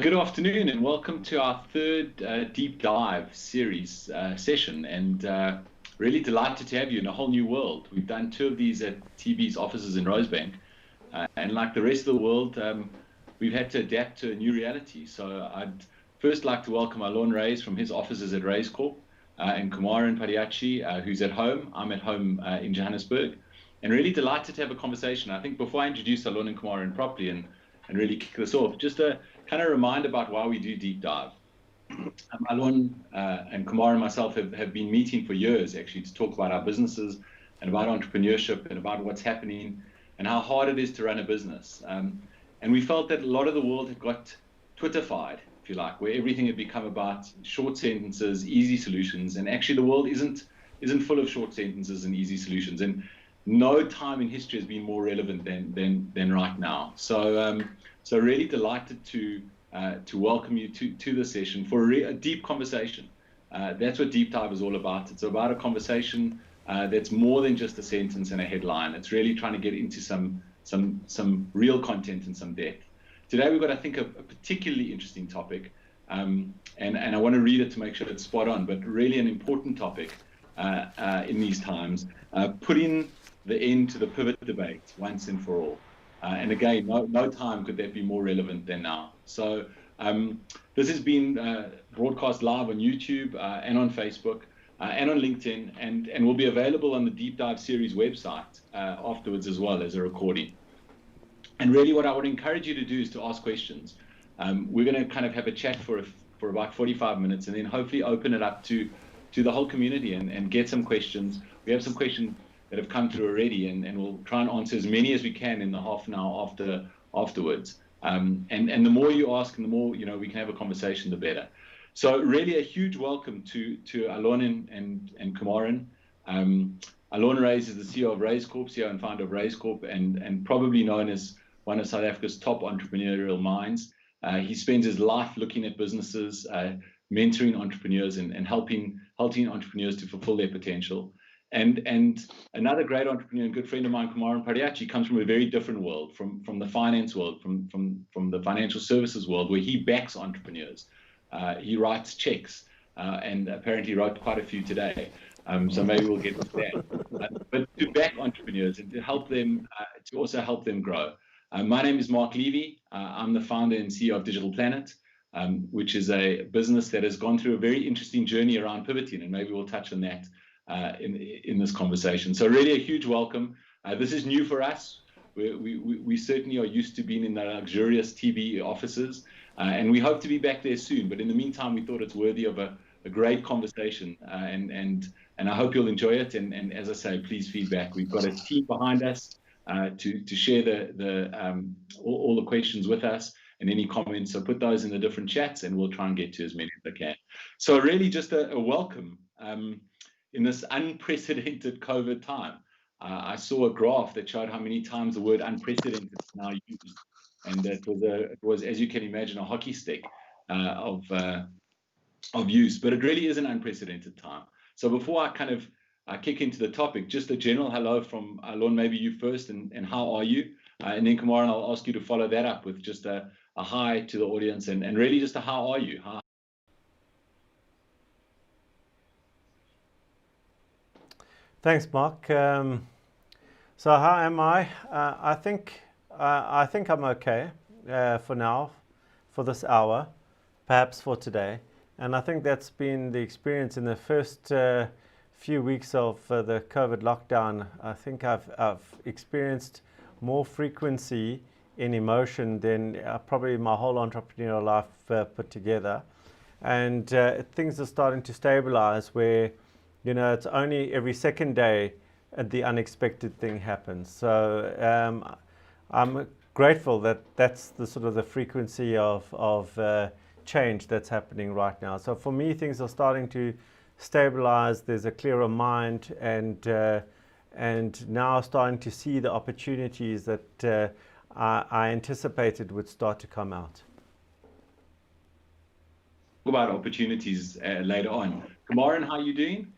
Good afternoon and welcome to our third deep dive series session, and really delighted to have you in a whole new world. We've done two of these at TB's offices in Rosebank, and like the rest of the world, we've had to adapt to a new reality. So I'd first like to welcome Allon Raiz from his offices at Raiz Corp, and Kumaran Padayachee, who's at home. I'm at home in Johannesburg, and really delighted to have a conversation. I think before I introduce Allon and Kumaran properly and really kick this off, just a kind of remind about why we do deep dive. Allon and Kumar and myself have been meeting for years actually to talk about our businesses and about entrepreneurship and about what's happening and how hard it is to run a business. And we felt that a lot of the world had got Twitterfied, if you like, where everything had become about short sentences, easy solutions, and actually the world isn't full of short sentences and easy solutions. And no time in history has been more relevant than right now. So really delighted to welcome you to the session for a deep conversation. That's what deep dive is all about. It's about a conversation that's more than just a sentence and a headline. It's really trying to get into some real content and some depth. Today we've got, I think, a particularly interesting topic, and I want to read it to make sure it's spot on, but really an important topic in these times, putting the end to the pivot debate once and for all. And again, no time could that be more relevant than now. So this has been broadcast live on YouTube and on Facebook and on LinkedIn, and will be available on the Deep Dive Series website afterwards as well as a recording. And really what I would encourage you to do is to ask questions. We're going to kind of have a chat for about 45 minutes and then hopefully open it up to the whole community and get some questions. We have some questions that have come through already, and we'll try and answer as many as we can in the half an hour afterwards. And the more you ask and the more we can have a conversation, the better. So really a huge welcome to Allon and Kumaran. Allon Raiz is the CEO of Raiz Corp, CEO and founder of Raiz Corp, and probably known as one of South Africa's top entrepreneurial minds. He spends his life looking at businesses, mentoring entrepreneurs and helping entrepreneurs to fulfill their potential. And another great entrepreneur and good friend of mine, Kumaran Padayachee, comes from a very different world, from the finance world, from the financial services world, where he backs entrepreneurs. He writes checks, and apparently wrote quite a few today. So maybe we'll get to that. But to back entrepreneurs and to help them, to also help them grow. My name is Mark Levy. I'm the founder and CEO of Digital Planet, which is a business that has gone through a very interesting journey around pivoting, and maybe we'll touch on that in this conversation. So really a huge welcome. This is new for us. We certainly are used to being in the luxurious TB offices, and we hope to be back there soon. But in the meantime, we thought it's worthy of a great conversation, and I hope you'll enjoy it. And as I say, please feedback. We've got a team behind us to share all the questions with us and any comments. So put those in the different chats, and we'll try and get to as many as I can. So really just a welcome. In this unprecedented COVID time. I saw a graph that showed how many times the word unprecedented is now used. And it was, as you can imagine, a hockey stick of use. But it really is an unprecedented time. So before I kind of kick into the topic, just a general hello from Allon, maybe you first, and how are you? And then Kumaran, I'll ask you to follow that up with just a hi to the audience and really just a how are you? Thanks, Mark. So how am I? I think I'm okay for now, for this hour, perhaps for today. And I think that's been the experience in the first few weeks of the COVID lockdown. I think I've experienced more frequency in emotion than probably my whole entrepreneurial life put together. And things are starting to stabilize where it's only every second day the unexpected thing happens. So I'm grateful that that's the sort of the frequency of change that's happening right now. So for me, things are starting to stabilize. There's a clearer mind, and now starting to see the opportunities that I anticipated would start to come out. About opportunities later on. Kumaran, how are you doing?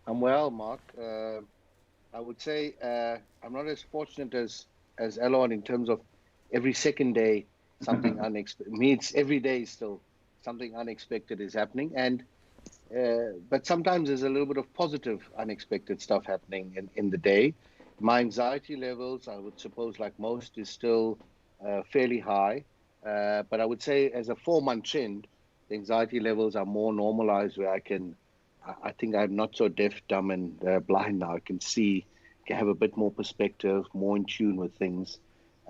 I'm well, Mark. I would say I'm not as fortunate as Allon in terms of every second day something unexpected. Me, it's every day still something unexpected is happening, and but sometimes there's a little bit of positive, unexpected stuff happening in the day. My anxiety levels, I would suppose, like most, is still fairly high. But I would say, as a 4-month trend, the anxiety levels are more normalized, where I think I'm not so deaf, dumb, and blind now. I can see, can have a bit more perspective, more in tune with things.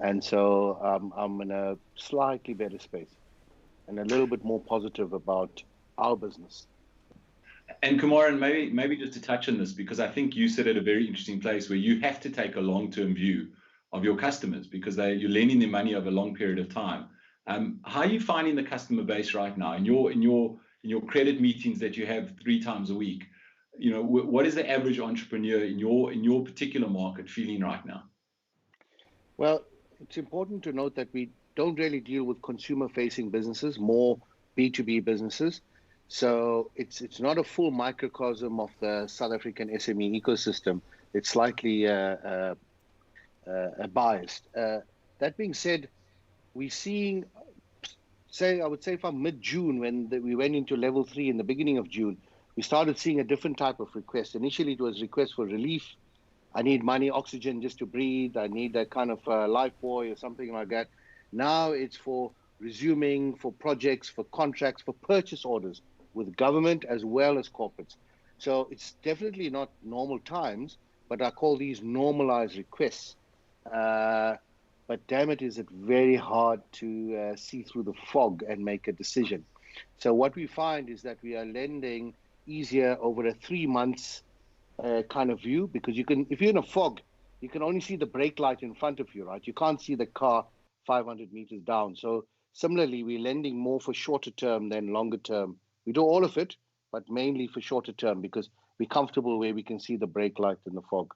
And so I'm in a slightly better space and a little bit more positive about our business. And Kumaran, maybe just to touch on this, because I think you sit at a very interesting place where you have to take a long-term view of your customers, because you're lending them money over a long period of time. How are you finding the customer base right now in your credit meetings that you have 3 times a week? You know, what is the average entrepreneur in your particular market feeling right now? Well, it's important to note that we don't really deal with consumer-facing businesses, more B2B businesses. So it's not a full microcosm of the South African SME ecosystem. It's slightly biased. That being said, we're seeing, I would say from mid-June, when we went into level 3 in the beginning of June, we started seeing a different type of request. Initially, it was request for relief. I need money, oxygen just to breathe. I need a kind of life buoy or something like that. Now it's for resuming, for projects, for contracts, for purchase orders with government as well as corporates. So it's definitely not normal times, but I call these normalized requests. But damn it, is it very hard to see through the fog and make a decision. So what we find is that we are lending easier over a 3 months kind of view, because if you're in a fog, you can only see the brake light in front of you, right? You can't see the car 500 meters down. So similarly, we're lending more for shorter term than longer term. We do all of it, but mainly for shorter term, because we're comfortable where we can see the brake light in the fog.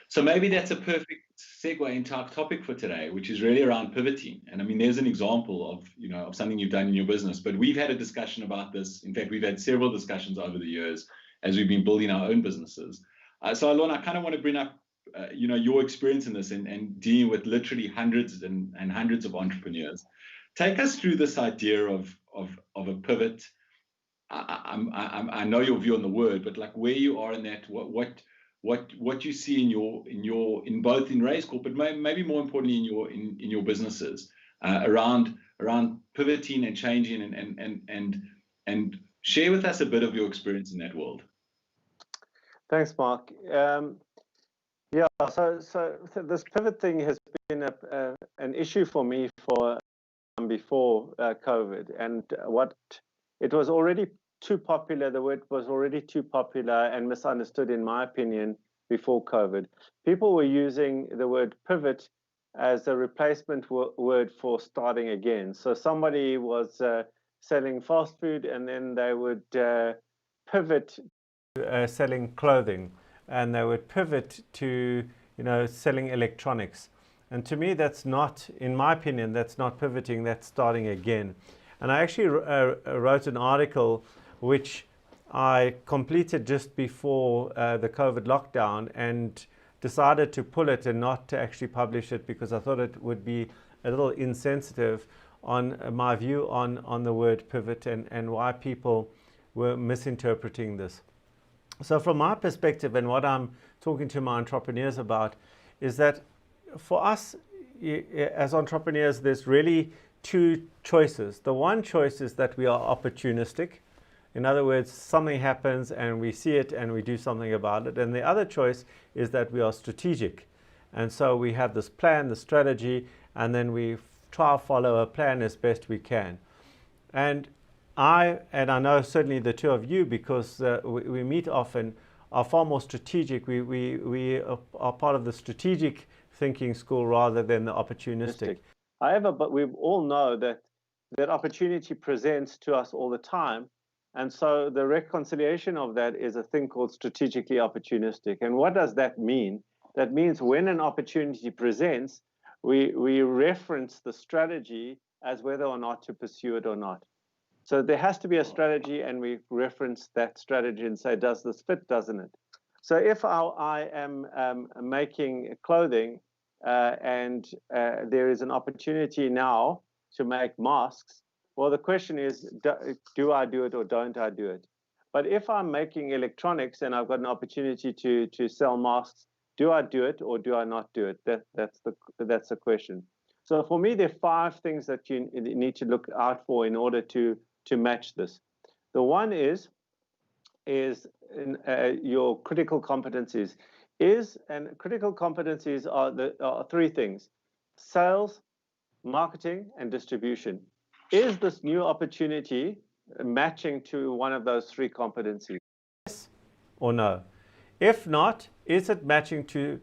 So maybe that's a perfect segue into our topic for today, which is really around pivoting. And I mean, there's an example of something you've done in your business, but we've had a discussion about this. In fact, we've had several discussions over the years as we've been building our own businesses. So Allon, I kind of want to bring up, your experience in this and dealing with literally hundreds and hundreds of entrepreneurs. Take us through this idea of a pivot. I know your view on the word, but like where you are in that, what you see in both in Raiz Corp, but maybe more importantly in your businesses around pivoting and changing and share with us a bit of your experience in that world. Thanks, Mark. Yeah, so this pivot thing has been an issue for me for before COVID, and it was already too popular. The word was already too popular and misunderstood, in my opinion, before COVID. People were using the word pivot as a replacement word for starting again. So somebody was selling fast food, and then they would pivot to selling clothing, and they would pivot to selling electronics. And to me, that's not, in my opinion, that's not pivoting, that's starting again. And I actually wrote an article which I completed just before the COVID lockdown, and decided to pull it and not to actually publish it, because I thought it would be a little insensitive on my view on the word pivot and why people were misinterpreting this. So from my perspective, and what I'm talking to my entrepreneurs about, is that for us as entrepreneurs, there's really 2 choices. The one choice is that we are opportunistic. In other words, something happens and we see it and we do something about it. And the other choice is that we are strategic. And so we have this plan, the strategy, and then we try to follow a plan as best we can. And I know certainly the 2 of you, because we meet often, are far more strategic. We are part of the strategic thinking school rather than the opportunistic. However, but we all know that opportunity presents to us all the time. And so the reconciliation of that is a thing called strategically opportunistic. And what does that mean? That means when an opportunity presents, we reference the strategy as whether or not to pursue it or not. So there has to be a strategy, and we reference that strategy and say, does this fit, doesn't it? So if I am making clothing, and there is an opportunity now to make masks, well, the question is, do I do it or don't I do it? But if I'm making electronics and I've got an opportunity to sell masks, do I do it or do I not do it? That's the question. So for me, there are 5 things that you need to look out for in order to match this. The one is your critical competencies. And critical competencies are 3 things: sales, marketing, and distribution. Is this new opportunity matching to one of those 3 competencies? Yes or no? If not, is it matching to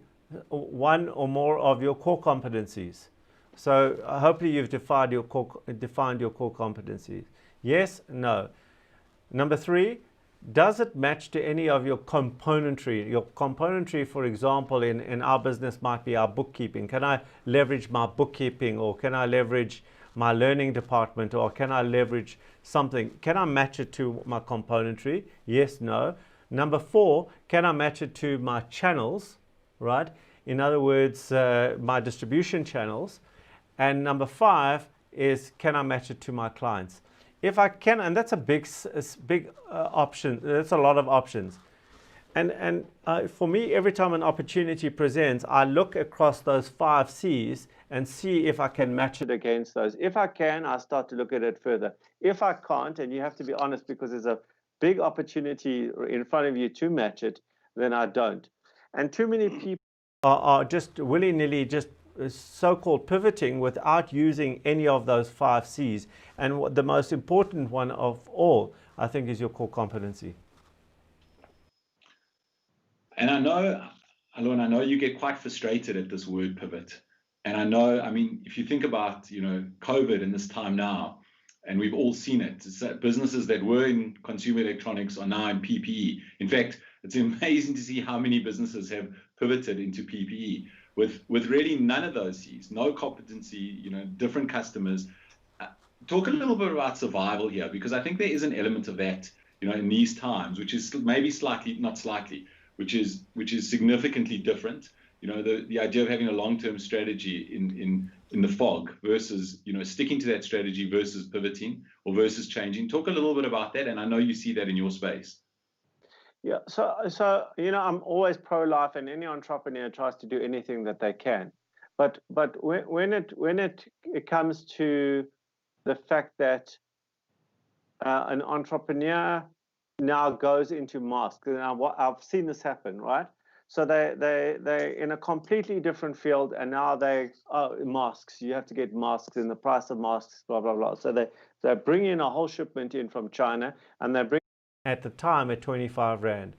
one or more of your core competencies? So hopefully you've defined your core competencies. Yes, no. Number 3, does it match to any of your componentry? Your componentry, for example, in our business might be our bookkeeping. Can I leverage my bookkeeping, or can I leverage my learning department, or can I leverage something? Can I match it to my componentry? Yes, no. Number 4, can I match it to my channels, right? In other words, my distribution channels. And number 5 is, can I match it to my clients? If I can, and that's a big option. That's a lot of options. And for me, every time an opportunity presents, I look across those 5 C's and see if I can match it against those. If I can, I start to look at it further. If I can't, and you have to be honest because there's a big opportunity in front of you to match it, then I don't. And too many people are just willy-nilly just so-called pivoting without using any of those 5 C's. And the most important one of all, I think, is your core competency. And I know, Allon, I know you get quite frustrated at this word pivot. And I know, I mean, if you think about, COVID in this time now, and we've all seen it, it's that businesses that were in consumer electronics are now in PPE. In fact, it's amazing to see how many businesses have pivoted into PPE with really none of those C's, no competency, different customers. Talk a little bit about survival here, because I think there is an element of that, in these times, which is maybe which is significantly different. The idea of having a long-term strategy in the fog versus, sticking to that strategy versus pivoting or versus changing. Talk a little bit about that, and I know you see that in your space. Yeah, so I'm always pro-life, and any entrepreneur tries to do anything that they can. But when it comes to the fact that an entrepreneur now goes into masks, and I've seen this happen, right? So they're in a completely different field, and now masks. You have to get masks, and the price of masks, blah blah blah. So they bring in a whole shipment in from China, and they bring at the time at 25 Rand.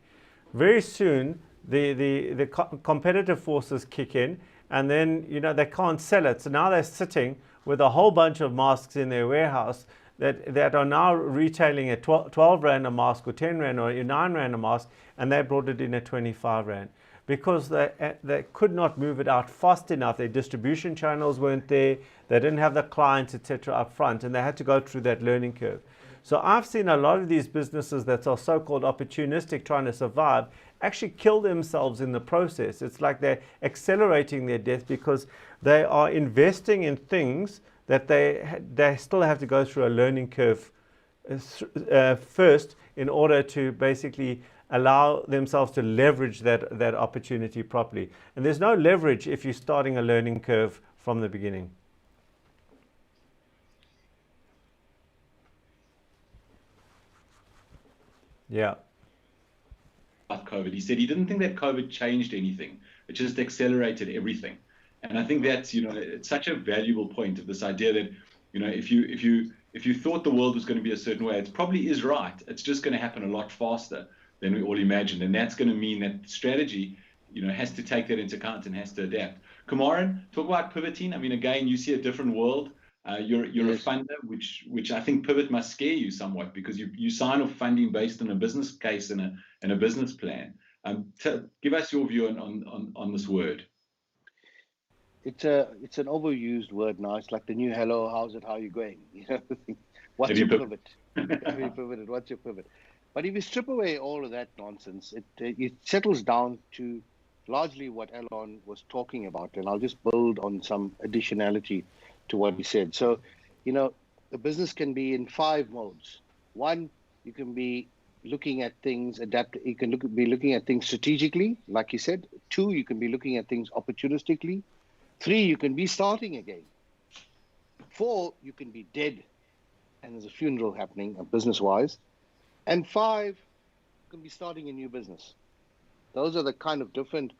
Very soon the competitive forces kick in, and then they can't sell it. So now they're sitting with a whole bunch of masks in their warehouse that are now retailing at 12 Rand a mask, or 10 Rand, or 9 Rand a mask, and they brought it in at 25 Rand. Because they could not move it out fast enough. Their distribution channels weren't there. They didn't have the clients, etc. up front, and they had to go through that learning curve. So I've seen a lot of these businesses that are so-called opportunistic, trying to survive, actually kill themselves in the process. It's like they're accelerating their death because they are investing in things that they still have to go through a learning curve first in order to basically allow themselves to leverage that opportunity properly. And there's no leverage if you're starting a learning curve from the beginning. Yeah. About COVID, he said he didn't think that COVID changed anything. It just accelerated everything. And I think that's, it's such a valuable point of this idea that, if you thought the world was going to be a certain way, it probably is right. It's just going to happen a lot faster than we all imagined. And that's going to mean that strategy, has to take that into account and has to adapt. Kumaran, talk about pivoting. I mean, again, you see a different world. You're yes. A funder, which I think pivot must scare you somewhat, because you sign off funding based on a business case and a business plan. Give us your view on this word. It's an overused word now. It's like the new hello, how's it, how are you going? What's your pivot? Have you pivoted? What's your pivot? But if you strip away all of that nonsense, it settles down to largely what Allon was talking about, and I'll just build on some additionality to what he said. So, the business can be in 5 modes. One, you can be looking at things you can be looking at things strategically, like you said. 2, you can be looking at things opportunistically. 3, you can be starting again. 4, you can be dead and there's a funeral happening business-wise. And 5, you can be starting a new business. Those are the kind of different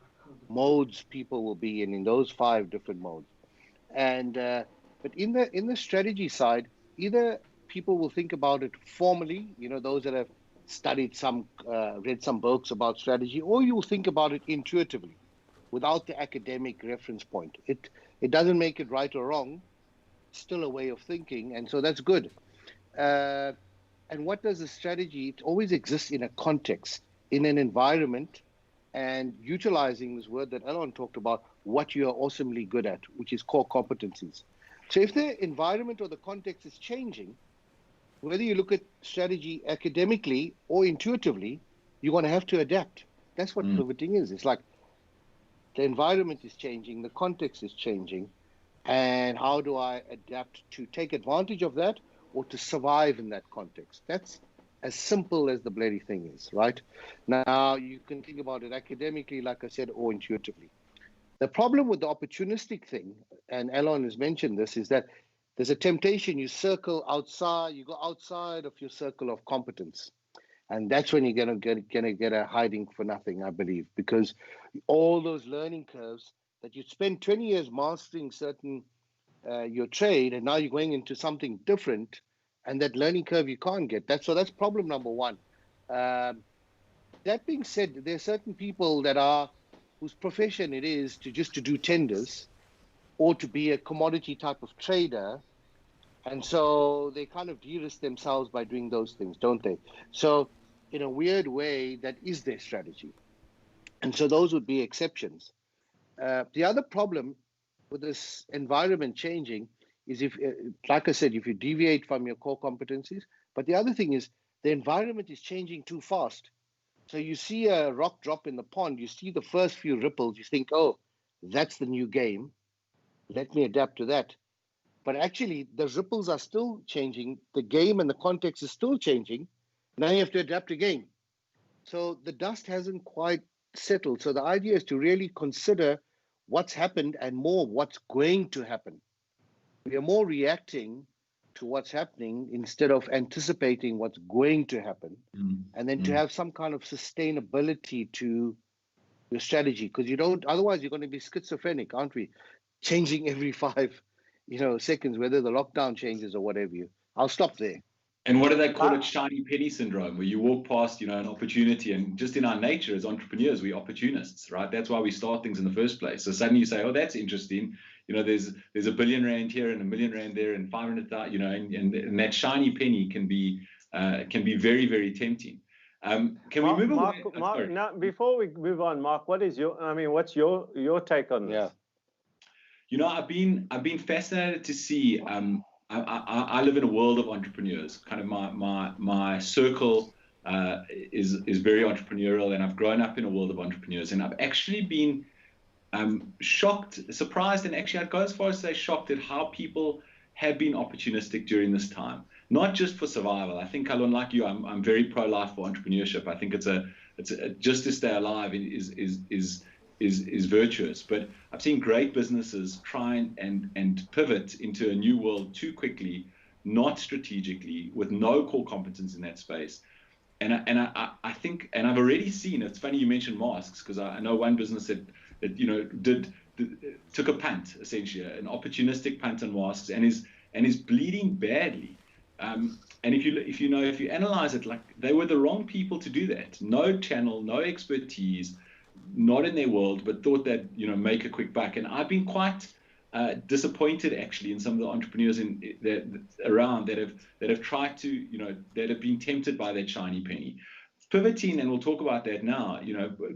modes people will be in those 5 different modes. And but in the strategy side, either people will think about it formally, those that have studied read some books about strategy, or you will think about it intuitively, without the academic reference point. It doesn't make it right or wrong, still a way of thinking, and so that's good. And what does a strategy? It always exists in a context, in an environment, and utilizing this word that Allon talked about, what you are awesomely good at, which is core competencies. So if the environment or the context is changing, whether you look at strategy academically or intuitively, you're going to have to adapt. That's what pivoting is. It's like the environment is changing, the context is changing, and how do I adapt to take advantage of that or to survive in that context? That's as simple as the bloody thing is, right? Now, you can think about it academically, like I said, or intuitively. The problem with the opportunistic thing, and Allon has mentioned this, is that there's a temptation. You circle outside, you go outside of your circle of competence. And that's when you're gonna get a hiding for nothing, I believe, because all those learning curves that you spend 20 years mastering certain your trade, and now you're going into something different, and that learning curve you can't get. That's problem number 1. That being said, there are certain people whose profession it is to do tenders or to be a commodity type of trader. And so they kind of de-risk themselves by doing those things, don't they? So in a weird way, that is their strategy. And so those would be exceptions. The other problem with this environment changing is like I said, if you deviate from your core competencies, but the other thing is the environment is changing too fast. So you see a rock drop in the pond, you see the first few ripples, you think, oh, that's the new game. Let me adapt to that. But actually, the ripples are still changing. The game and the context is still changing. Now you have to adapt again. So the dust hasn't quite settled. So the idea is to really consider what's happened and more what's going to happen. We are more reacting to what's happening instead of anticipating what's going to happen, and then to have some kind of sustainability to your strategy, because otherwise you're going to be schizophrenic, aren't we? Changing every 5 seconds, whether the lockdown changes or whatever. I'll stop there. And what do they call it? Shiny penny syndrome, where you walk past, an opportunity, and just in our nature as entrepreneurs, we're opportunists, right? That's why we start things in the first place. So suddenly you say, oh, that's interesting. There's $1 billion here and $1 million there and 500,000, and that shiny penny can be very, very tempting. Can we move Mark, away? Mark, now, before we move on, Mark, what's your take on this? Yeah. I've been fascinated to see. I live in a world of entrepreneurs. Kind of my circle is very entrepreneurial, and I've grown up in a world of entrepreneurs, and I've actually been shocked, surprised, and actually I'd go as far as to say shocked at how people have been opportunistic during this time. Not just for survival. I think, Allon, like you, I'm very pro-life for entrepreneurship. I think it's just to stay alive is virtuous. But I've seen great businesses try and pivot into a new world too quickly, not strategically, with no core competence in that space. And I think, and I've already seen, it's funny you mentioned masks, because I know one business that took a punt, essentially, an opportunistic punt on masks, and is bleeding badly. And if you analyze it, like, they were the wrong people to do that. No channel, no expertise, not in their world, but thought that, make a quick buck. And I've been quite disappointed, actually, in some of the entrepreneurs around that have tried to, that have been tempted by that shiny penny. Pivoting, and we'll talk about that now,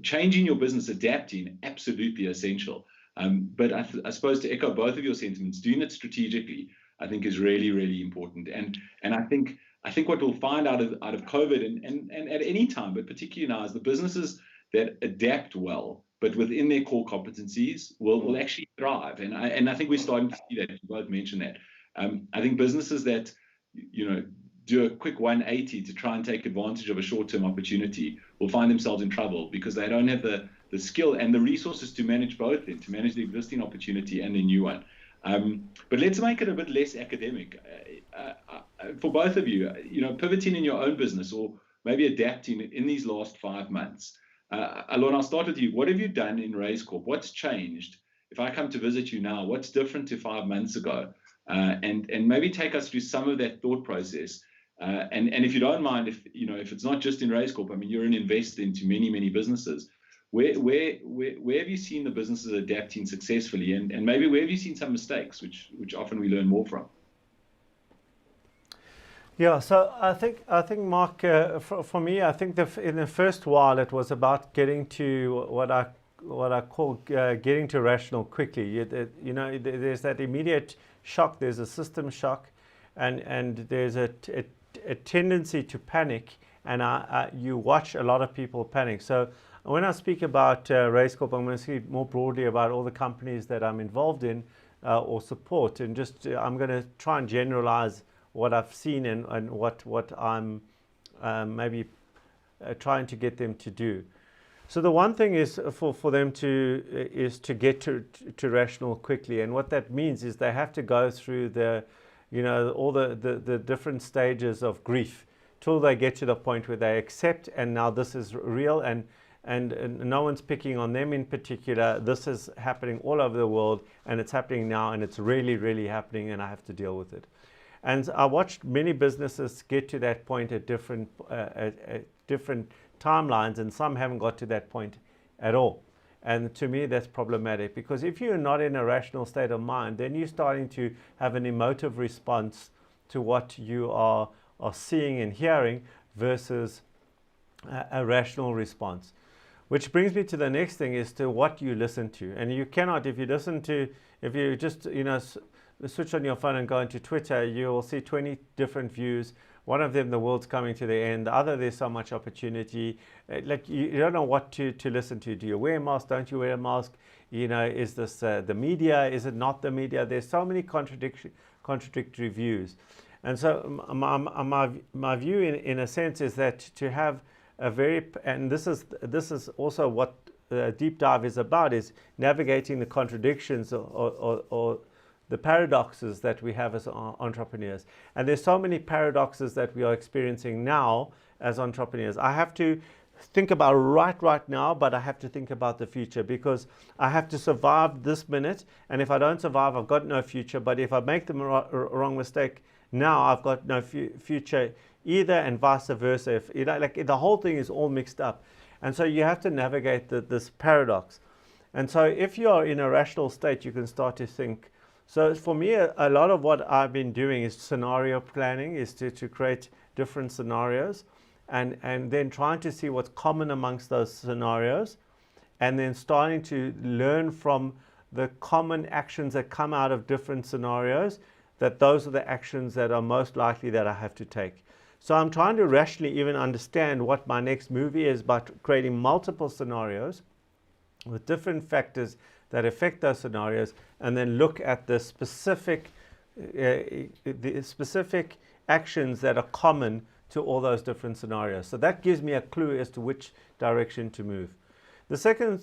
changing your business, adapting, absolutely essential. But I suppose, to echo both of your sentiments, doing it strategically, I think, is really, really important. And I think what we'll find out of COVID and at any time, but particularly now, is the businesses that adapt well but within their core competencies will actually thrive. And I think we're starting to see that. You both mentioned that. I think businesses that, do a quick 180 to try and take advantage of a short-term opportunity will find themselves in trouble because they don't have the skill and the resources to manage both, to manage the existing opportunity and the new one. But let's make it a bit less academic. For both of you, pivoting in your own business or maybe adapting in these last 5 months. Allon, I'll start with you. What have you done in Raiz Corp? What's changed? If I come to visit you now, what's different to 5 months ago? And maybe take us through some of that thought process. And if you don't mind, if it's not just in Raiz Corp, I mean, you're an investor into many businesses. Where have you seen the businesses adapting successfully, and maybe where have you seen some mistakes, which often we learn more from? Yeah, so I think Mark, for me, I think in the first while it was about getting to what I call getting to rational quickly. There's that immediate shock. There's a system shock, and there's a tendency to panic, and you watch a lot of people panic. So when I speak about Raiz Corp, I'm going to speak more broadly about all the companies that I'm involved in or support, and just I'm going to try and generalize what I've seen and what I'm maybe trying to get them to do. So the one thing is for them to get to rational quickly, and what that means is they have to go through all the different stages of grief till they get to the point where they accept, and now this is real, and no one's picking on them in particular. This is happening all over the world, and it's happening now, and it's really happening, and I have to deal with it. And I watched many businesses get to that point at different timelines, and some haven't got to that point at all. And to me, that's problematic, because if you're not in a rational state of mind, then you're starting to have an emotive response to what you are seeing and hearing versus a rational response. Which brings me to the next thing, is to what you listen to. And you cannot, if you just switch on your phone and go into Twitter, you will see 20 different views. One of them, the world's coming to the end. The other, there's so much opportunity. Like you don't know what to listen to. Do you wear a mask? Don't you wear a mask? Is this the media? Is it not the media? There's so many contradictory views. And so my view in a sense is that to have a and this is also what Deep Dive is about, is navigating the contradictions or the paradoxes that we have as entrepreneurs. And there's so many paradoxes that we are experiencing now as entrepreneurs. I have to think about right now, but I have to think about the future, because I have to survive this minute. And if I don't survive, I've got no future. But if I make the wrong mistake now, I've got no future either, and vice versa. The whole thing is all mixed up. And so you have to navigate this paradox. And so if you are in a rational state, you can start to think. So for me, a lot of what I've been doing is scenario planning, is to create different scenarios, and then trying to see what's common amongst those scenarios, and then starting to learn from the common actions that come out of different scenarios, that those are the actions that are most likely that I have to take. So I'm trying to rationally even understand what my next move is by creating multiple scenarios with different factors that affect those scenarios, and then look at the specific actions that are common to all those different scenarios. So that gives me a clue as to which direction to move. The second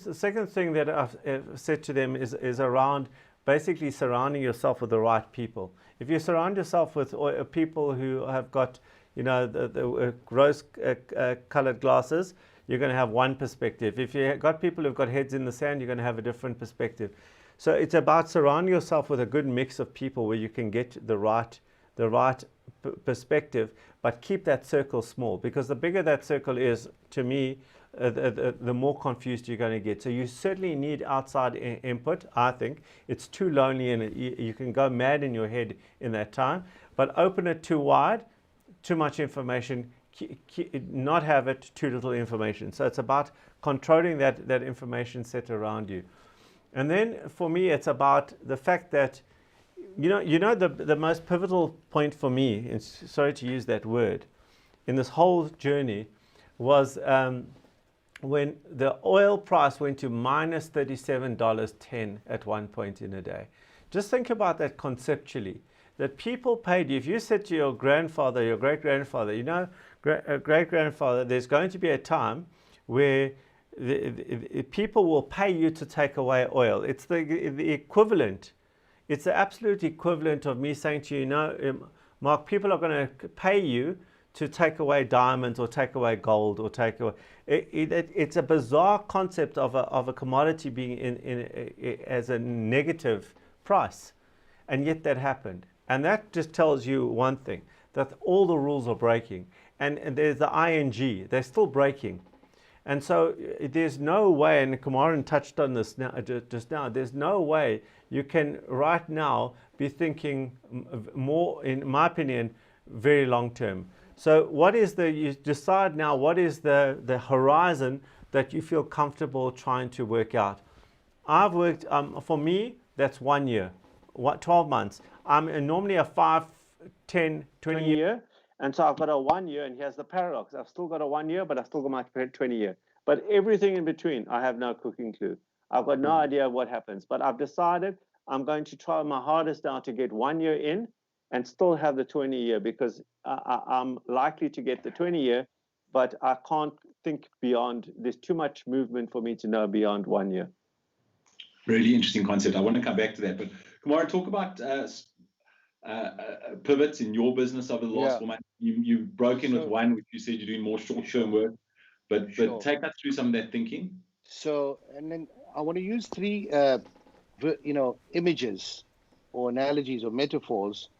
thing that I've said to them is around basically surrounding yourself with the right people. If you surround yourself with people who have got the rose-colored glasses, you're going to have one perspective. If you've got people who've got heads in the sand, you're going to have a different perspective. So it's about surrounding yourself with a good mix of people where you can get the right perspective, but keep that circle small, because the bigger that circle is, to me, the more confused you're going to get. So you certainly need outside input. I think it's too lonely, and you can go mad in your head in that time. But open it too wide, too much information, not have it, too little information. So it's about controlling that information set around you. And then for me, it's about the fact that the most pivotal point for me, and sorry to use that word, in this whole journey was when the oil price went to minus $37.10 at one point in a day. Just think about that conceptually, that people paid you. If you said to your grandfather, your great-grandfather, great-grandfather, there's going to be a time where the people will pay you to take away oil. It's the equivalent. It's the absolute equivalent of me saying to you, no, Mark, people are going to pay you to take away diamonds or take away gold or take away. It's a bizarre concept of a commodity being as a negative price, and yet that happened. And that just tells you one thing, that all the rules are breaking. And there's the ING, they're still breaking. And so there's no way, and Kumaran touched on this just now, there's no way you can right now be thinking more, in my opinion, very long term. So you decide now, what is the horizon that you feel comfortable trying to work out? I've worked, for me, that's 1 year, 12 months. I'm normally a 5, 10, 20 year. And so I've got a 1 year, and here's the paradox. I've still got a 1 year, but I've still got my 20 year. But everything in between, I have no cooking clue. I've got no idea what happens. But I've decided I'm going to try my hardest now to get 1 year in and still have the 20 year, because I'm likely to get the 20 year, but I can't think beyond. There's too much movement for me to know beyond 1 year. Really interesting concept. I want to come back to that. But Kumaran, talk about pivots in your business over the last 4 months. You've broken with one, which you said you're doing more short-term work. But take us through some of that thinking. So, and then I want to use three, images or analogies or metaphors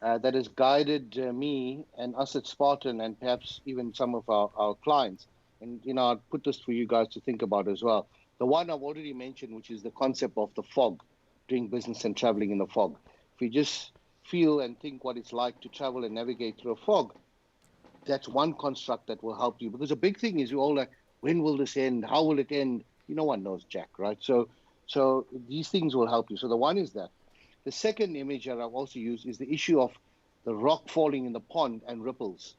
that has guided me and us at Spartan, and perhaps even some of our clients. And, I'll put this for you guys to think about as well. The one I've already mentioned, which is the concept of the fog, doing business and traveling in the fog. If you just feel and think what it's like to travel and navigate through a fog, that's one construct that will help you. Because the big thing is, you're all like, when will this end? How will it end? No one knows, Jack, right? So these things will help you. So the one is that. The second image that I've also used is the issue of the rock falling in the pond and ripples.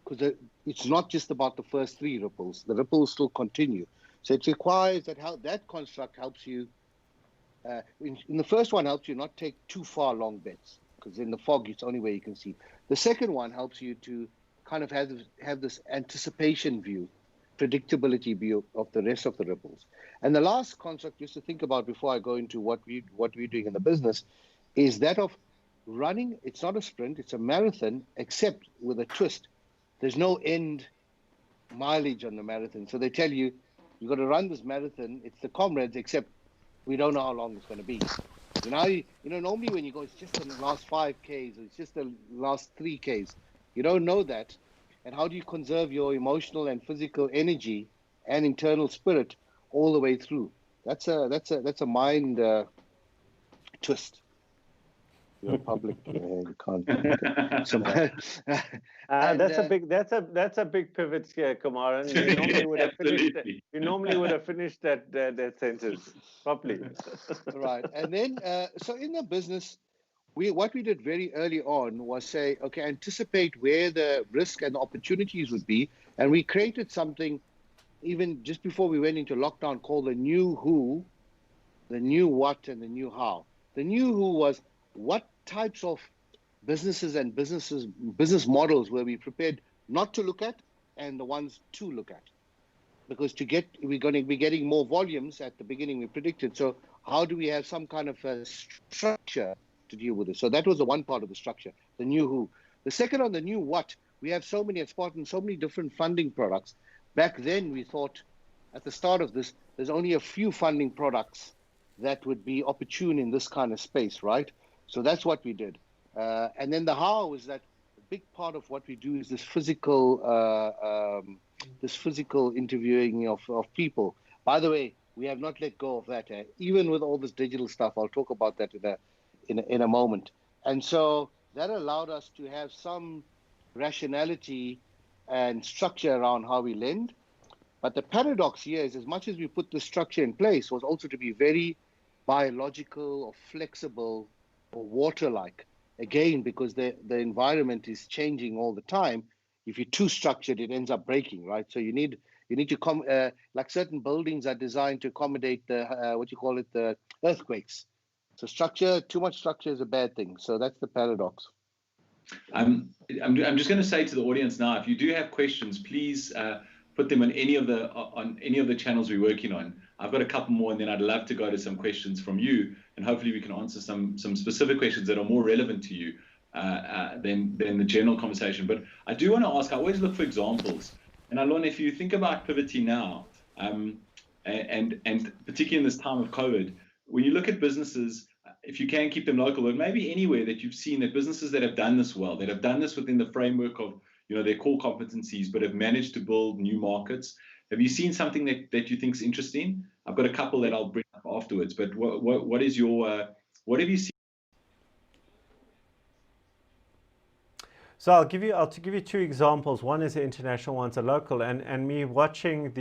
Because it's not just about the first three ripples. The ripples still continue. So it requires that construct helps you. In the first one, helps you not take too far long bets, because in the fog, it's the only way you can see. The second one helps you to kind of have this anticipation view, predictability view of the rest of the ripples. And the last construct, just to think about before I go into what we're doing in the business, is that of running. It's not a sprint, it's a marathon, except with a twist. There's no end mileage on the marathon. So they tell you, you've got to run this marathon. It's the comrades, except we don't know how long it's going to be. So now, normally when you go, it's just the last 5Ks, or it's just the last 3Ks. You don't know that. And how do you conserve your emotional and physical energy and internal spirit all the way through? That's a mind twist. You're public. You can't. That's a big pivot here, Kumaran. You normally would have finished that sentence properly. Right, and then so in the business, what we did very early on was say, okay, anticipate where the risk and opportunities would be, and we created something even just before we went into lockdown called the new who, the new what, and the new how. The new who was what types of businesses and business models were we prepared not to look at, and the ones to look at. Because we're going to be getting more volumes at the beginning we predicted. So how do we have some kind of a structure to deal with it? So that was the one part of the structure, the new who. The second, on the new what, we have so many at Spartan, so many different funding products. Back then we thought, at the start of this, there's only a few funding products that would be opportune in this kind of space, right? So that's what we did. And then the how is that a big part of what we do is this physical interviewing of people. By the way, we have not let go of that. Even with all this digital stuff, I'll talk about that in a moment. And so that allowed us to have some rationality and structure around how we lend. But the paradox here is, as much as we put the structure in place, was also to be very biological or flexible or water-like. Again, because the environment is changing all the time. If you're too structured, it ends up breaking, right? So you need You need to like certain buildings are designed to accommodate the earthquakes. So too much structure is a bad thing. So that's the paradox. I'm just going to say to the audience now, if you do have questions, please put them on any of the channels we're working on. I've got a couple more, and then I'd love to go to some questions from you, and hopefully we can answer some specific questions that are more relevant to you than the general conversation. But I do want to ask, I always look for examples. And Allon, if you think about Pivoty now, and particularly in this time of COVID, when you look at businesses, if you can keep them local, but maybe anywhere that you've seen that businesses that have done this well, that have done this within the framework of their core competencies, but have managed to build new markets. Have you seen something that you think is interesting? I've got a couple that I'll bring up afterwards, but what is your what have you seen? So I'll give you two examples. One is the international, one's a local, and me watching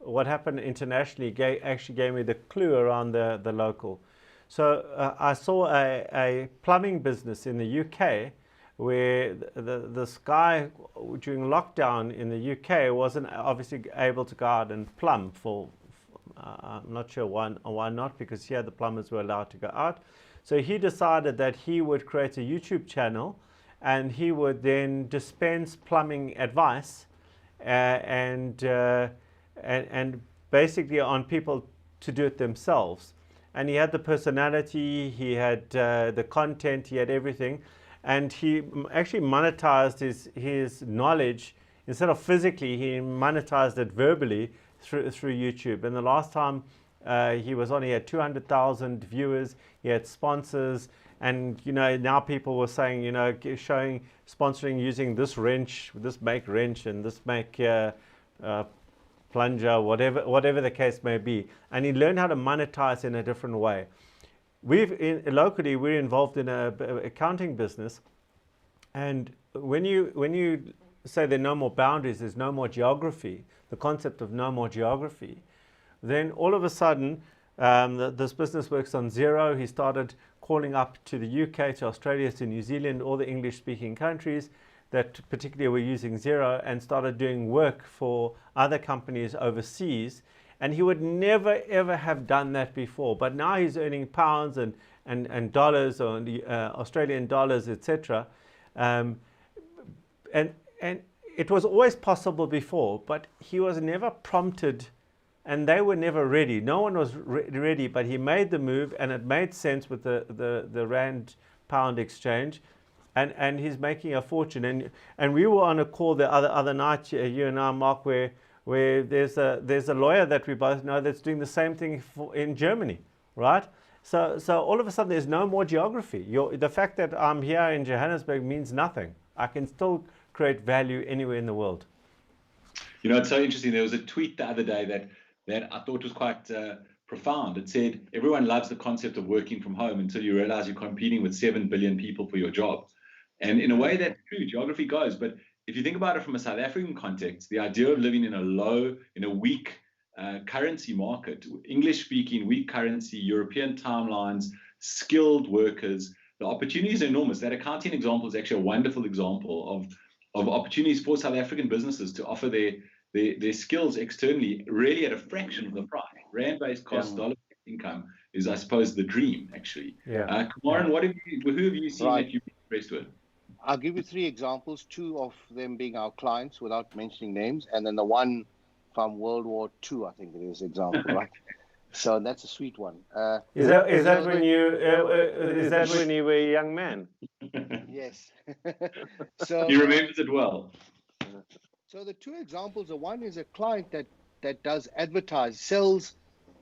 what happened internationally actually gave me the clue around the local. So I saw a plumbing business in the UK where this guy during lockdown in the UK wasn't obviously able to go out and plumb for I'm not sure why not, because here the plumbers were allowed to go out. So he decided that he would create a YouTube channel and he would then dispense plumbing advice and basically on people to do it themselves. And he had the personality, he had the content, he had everything, and he actually monetized his knowledge. Instead of physically, he monetized it verbally through YouTube. And the last time he had 200,000 viewers, he had sponsors, and now people were saying, sponsoring using this wrench, this make wrench, and this make plunger, whatever the case may be. And he learned how to monetize in a different way. Locally, we're involved in a accounting business, and when you say there are no more boundaries, there's no more geography, the concept of no more geography, then all of a sudden this business works on zero. He started calling up to the UK, to Australia, to New Zealand, all the English-speaking countries that particularly were using zero, and started doing work for other companies overseas. And he would never ever have done that before, but now he's earning pounds and dollars, or Australian dollars, etc. And it was always possible before, but he was never prompted, and they were never ready. No one was ready, but he made the move, and it made sense with the rand pound exchange, and he's making a fortune. And we were on a call the other night, you and I, Mark, where there's a lawyer that we both know that's doing the same thing in Germany, right? So all of a sudden there's no more geography. The fact that I'm here in Johannesburg means nothing. I can still create value anywhere in the world. It's so interesting. There was a tweet the other day that I thought was quite profound. It said, everyone loves the concept of working from home until you realize you're competing with 7 billion people for your job. And in a way that's true, geography goes. But if you think about it from a South African context, the idea of living in a weak currency market, English-speaking, weak currency, European timelines, skilled workers, the opportunities are enormous. That accounting example is actually a wonderful example of opportunities for South African businesses to offer their skills externally, really at a fraction of the price. Rand-based cost, dollar-based income is, I suppose, the dream, actually. Yeah. Kumaran, who have you seen that you've been impressed with? I'll give you 3 examples, 2 of them being our clients without mentioning names, and then the one from World War II, I think it is, example, right? So that's a sweet one. Is that when you were a young man? Yes. So he remembers it well. So the 2 examples, the one is a client that does sells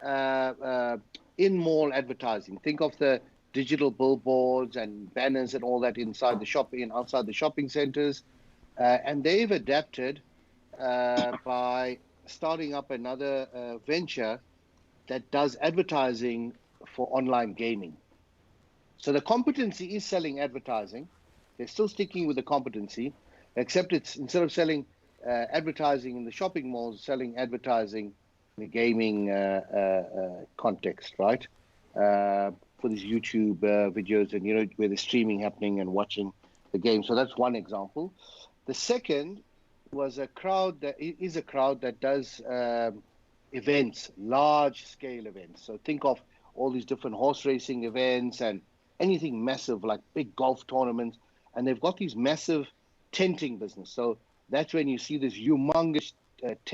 in-mall advertising. Think of the digital billboards and banners and all that inside the shopping and outside the shopping centers. And they've adapted by starting up another venture that does advertising for online gaming. So the competency is selling advertising. They're still sticking with the competency, except it's instead of selling advertising in the shopping malls, selling advertising in the gaming context, right? For these YouTube videos and, where the streaming happening and watching the game. So that's one example. The second was a crowd that is a crowd that does events, large scale events. So think of all these different horse racing events and anything massive like big golf tournaments. And they've got these massive tenting business. So that's when you see this humongous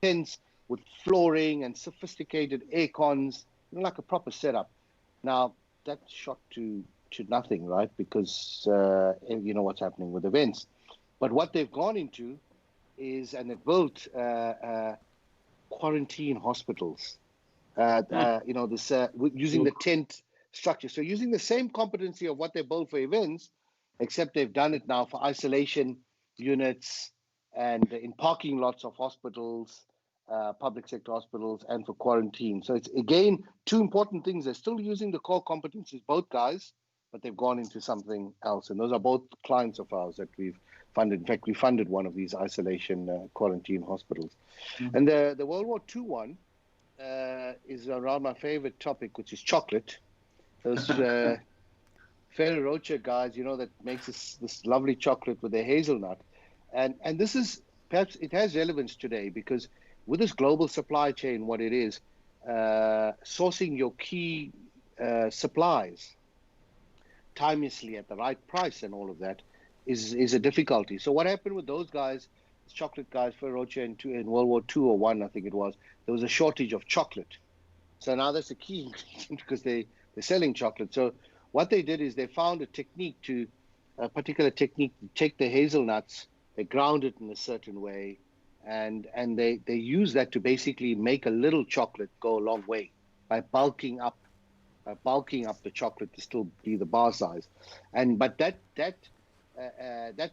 tents with flooring and sophisticated air cons, like a proper setup. Now that's shot to nothing, right? Because you know what's happening with events. But what they've gone into is, and they've built quarantine hospitals. You know, this using the tent structure. So using the same competency of what they built for events, except they've done it now for isolation units and in parking lots of hospitals, public sector hospitals, and for quarantine. So it's again two important things. They're still using the core competencies, both guys, but they've gone into something else. And those are both clients of ours that we've funded. In fact, we funded one of these isolation quarantine hospitals. Mm-hmm. And the World War II one is around my favorite topic, which is chocolate. Those Ferrero Rocher guys, you know, that makes this lovely chocolate with their hazelnut. And this is, perhaps it has relevance today because with this global supply chain, what it is, sourcing your key supplies timelessly at the right price and all of that is a difficulty. So what happened with those guys, chocolate guys, Ferrero Rocher in World War II or I think it was, there was a shortage of chocolate. So now that's a key ingredient because they're selling chocolate. So what they did is they found a particular technique to take the hazelnuts, they ground it in a certain way, and they use that to basically make a little chocolate go a long way by bulking up the chocolate to still be the bar size. But that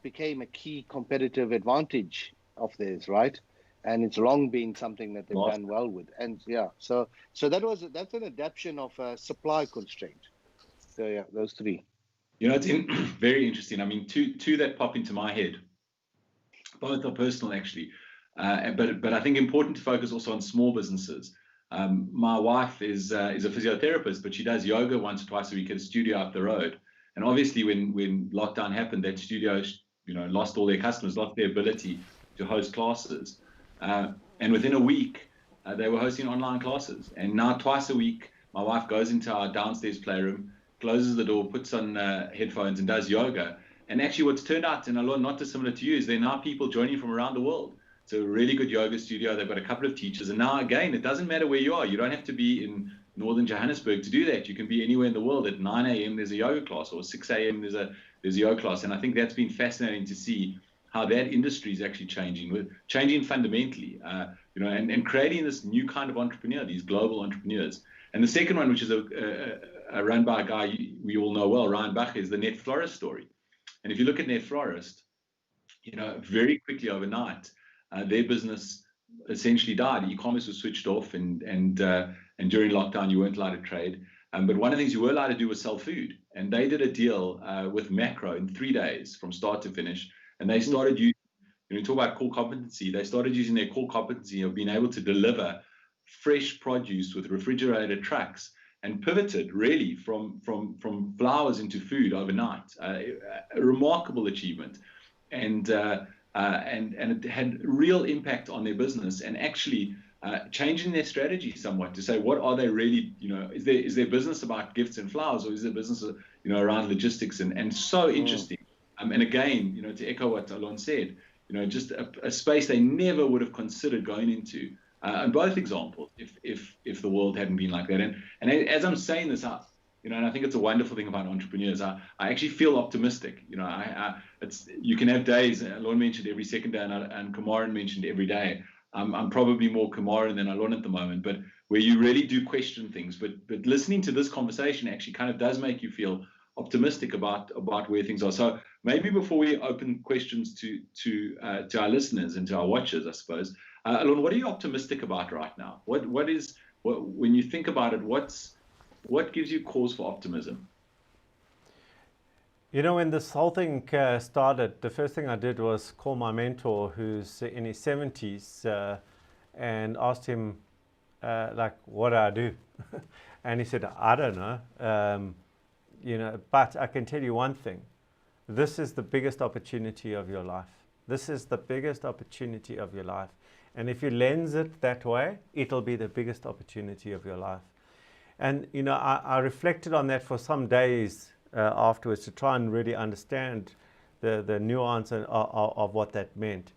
became a key competitive advantage of theirs, right? And it's long been something that they've done well with. And yeah, so that's an adaptation of a supply constraint. So yeah, those three. You know, it's very interesting. I mean, two that pop into my head. Both are personal, actually, but I think important to focus also on small businesses. My wife is a physiotherapist, but she does yoga once or twice a week at a studio up the road. And obviously, when lockdown happened, that studio, lost all their customers, lost their ability to host classes. And within a week, they were hosting online classes. And now twice a week, my wife goes into our downstairs playroom, closes the door, puts on headphones, and does yoga. And actually, what's turned out, and Allon, not dissimilar to you, is there are now people joining from around the world. It's a really good yoga studio. They've got a couple of teachers. And now, again, it doesn't matter where you are. You don't have to be in northern Johannesburg to do that. You can be anywhere in the world. At 9 a.m. there's a yoga class, or 6 a.m. there's a yoga class. And I think that's been fascinating to see how that industry is actually changing fundamentally, and creating this new kind of entrepreneur, these global entrepreneurs. And the second one, which is a run by a guy we all know well, Ryan Bach, is the Net Florist story. And if you look at Net Florist, very quickly overnight, their business essentially died. E-commerce was switched off, and during lockdown, you weren't allowed to trade. But one of the things you were allowed to do was sell food. And they did a deal with Macro in 3 days from start to finish. And they started using, you talk about core competency, they started using their core competency of being able to deliver fresh produce with refrigerated trucks, and pivoted really from flowers into food overnight. A remarkable achievement. And it had real impact on their business, and actually changing their strategy somewhat to say, what are they really, is their business about gifts and flowers, or is their business, around logistics and so interesting. And again, to echo what Allon said, just a space they never would have considered going into. And both examples, if the world hadn't been like that. And as I'm saying this, and I think it's a wonderful thing about entrepreneurs. I actually feel optimistic. You can have days. Allon mentioned every second day, and Kumaran mentioned every day. I'm probably more Kumaran than Allon at the moment, but where you really do question things. But listening to this conversation actually kind of does make you feel optimistic about where things are. So maybe before we open questions to our listeners and to our watchers, I suppose, Allon, what are you optimistic about right now? What when you think about it, what gives you cause for optimism? When this whole thing started, the first thing I did was call my mentor, who's in his 70s, and asked him, what do I do? And he said, I don't know. But I can tell you one thing. This is the biggest opportunity of your life. this is the biggest opportunity of your life. And if you lens it that way, it'll be the biggest opportunity of your life. And, you know, I reflected on that for some days afterwards to try and really understand the nuance of what that meant.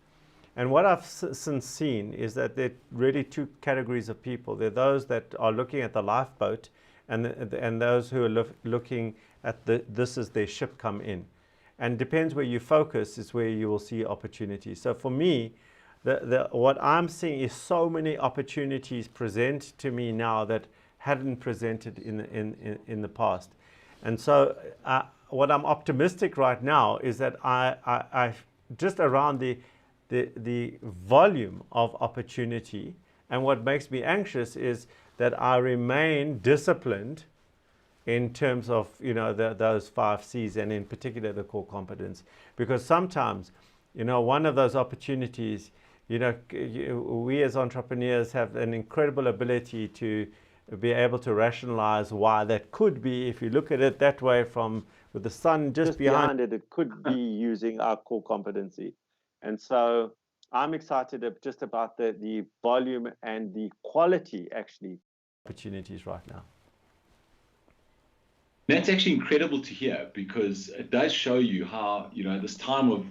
And what I've since seen is that there are really two categories of people. There are those that are looking at the lifeboat and those who are looking at this as their ship come in. And depends where you focus is where you will see opportunities. So for me, what I'm seeing is so many opportunities present to me now that hadn't presented in the past. And so what I'm optimistic right now is that I just around the volume of opportunity, and what makes me anxious is that I remain disciplined in terms of, you know, those 5 C's, and in particular the core competence. Because sometimes, you know, one of those opportunities, you know, we as entrepreneurs have an incredible ability to be able to rationalize why that could be. If you look at it that way, from with the sun just behind it, it could be using our core competency. And so I'm excited just about the volume and the quality, actually, opportunities right now. That's actually incredible to hear, because it does show you how, you know, this time of,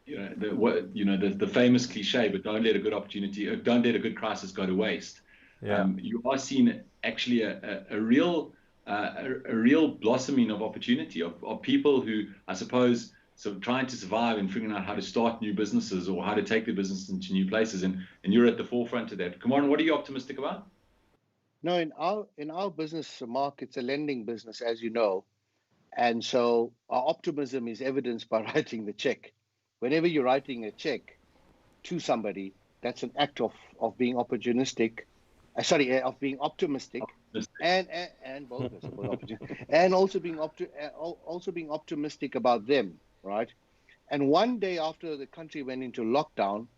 you know, the famous cliche, but don't let a good opportunity, don't let a good crisis go to waste. Yeah. You are seeing actually a real blossoming of opportunity of people who, I suppose, so trying to survive and figuring out how to start new businesses or how to take their business into new places, and you're at the forefront of that. Kumaran, what are you optimistic about? No, in our business, Mark, it's a lending business, as you know, and so our optimism is evidenced by writing the check. Whenever you're writing a check to somebody, that's an act of being opportunistic. Of being optimistic, and both, I suppose, and also being optimistic about them, right? And one day after the country went into lockdown,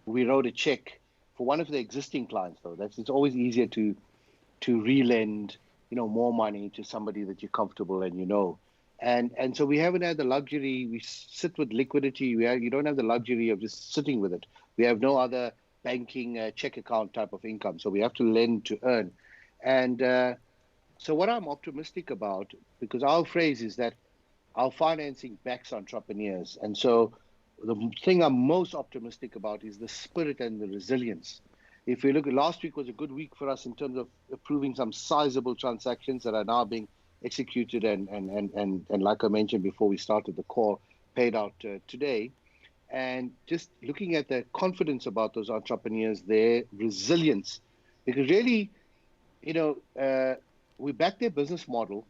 we wrote a check for one of the existing clients. Though it's always easier to relend, you know, more money to somebody that you're comfortable and you know. And so we haven't had the luxury. We sit with liquidity. You don't have the luxury of just sitting with it. We have no other banking check account type of income, so we have to lend to earn. And so what I'm optimistic about, because our phrase is that our financing backs entrepreneurs, and so the thing I'm most optimistic about is the spirit and the resilience. If we look at last week, was a good week for us in terms of approving some sizable transactions that are now being executed and like I mentioned before we started the call, paid out today. And just looking at the confidence about those entrepreneurs, their resilience, because really, you know, we back their business model.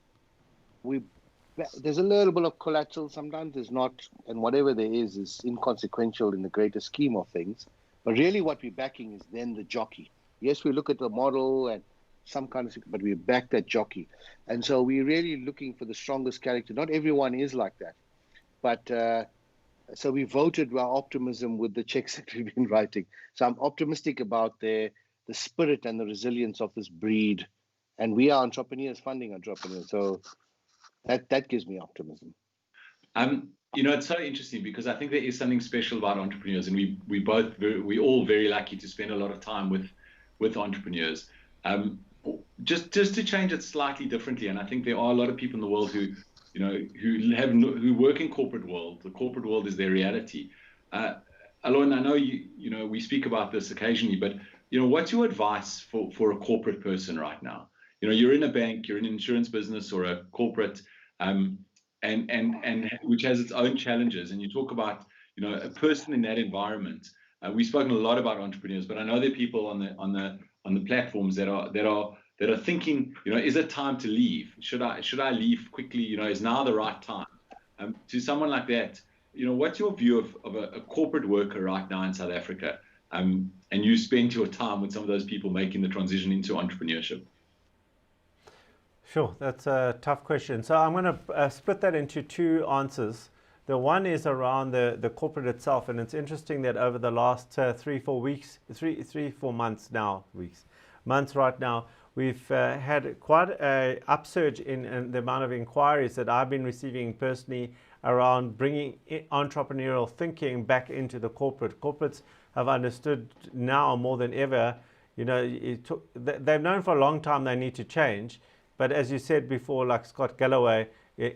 There's a little bit of collateral, sometimes there's not, and whatever there is inconsequential in the greater scheme of things. But really what we're backing is then the jockey. Yes, we look at the model and some kind of, but we back that jockey. And so we're really looking for the strongest character. Not everyone is like that, but so we voted our optimism with the checks that we've been writing. So I'm optimistic about the spirit and the resilience of this breed. And we are entrepreneurs funding entrepreneurs. So that gives me optimism. You know, it's so interesting because I think there is something special about entrepreneurs, and we all very lucky to spend a lot of time with entrepreneurs. Just to change it slightly differently, and I think there are a lot of people in the world who, you know, who work in corporate world. The corporate world is their reality. Allon, I know you know we speak about this occasionally, but you know, what's your advice for a corporate person right now? You know, you're in a bank, you're in an insurance business or a corporate, and which has its own challenges. And you talk about, you know, a person in that environment. We've spoken a lot about entrepreneurs, but I know there are people on the platforms that are thinking, you know, is it time to leave? Should I leave quickly? You know, is now the right time? To someone like that, you know, what's your view of a corporate worker right now in South Africa? And you spend your time with some of those people making the transition into entrepreneurship. Sure, that's a tough question. So I'm going to split that into two answers. The one is around the corporate itself, and it's interesting that over the last 3-4 months right now, we've had quite a upsurge in the amount of inquiries that I've been receiving personally around bringing entrepreneurial thinking back into the corporates have understood now more than ever. You know, they've known for a long time they need to change, but as you said before, like Scott Galloway,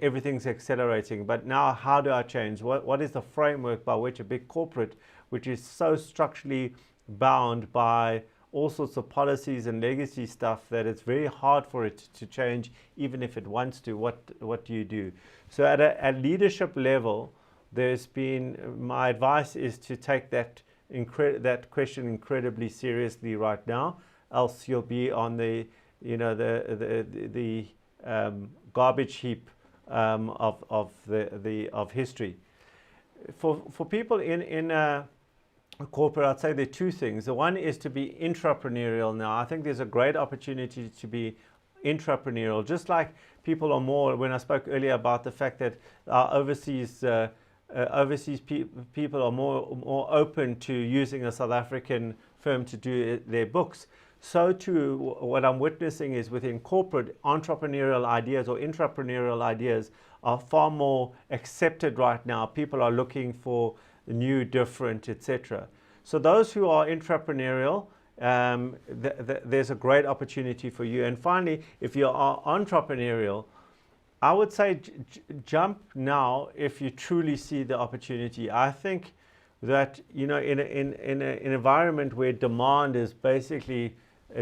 everything's accelerating. But now, how do I change? What is the framework by which a big corporate, which is so structurally bound by all sorts of policies and legacy stuff that it's very hard for it to change, even if it wants to? What do you do? So at a leadership level, there's been, my advice is to take that question incredibly seriously right now, else you'll be on the, you know, the garbage heap of history. For people in corporate, I'd say there are two things. The one is to be intrapreneurial now. I think there's a great opportunity to be intrapreneurial, just like people are more, when I spoke earlier about the fact that our overseas people are more open to using a South African firm to do their books. So too, what I'm witnessing is within corporate, entrepreneurial ideas or intrapreneurial ideas are far more accepted right now. People are looking for new, different, etc. So those who are intrapreneurial, there's a great opportunity for you. And finally, if you are entrepreneurial, I would say jump now if you truly see the opportunity. I think that, you know, in an environment where demand is basically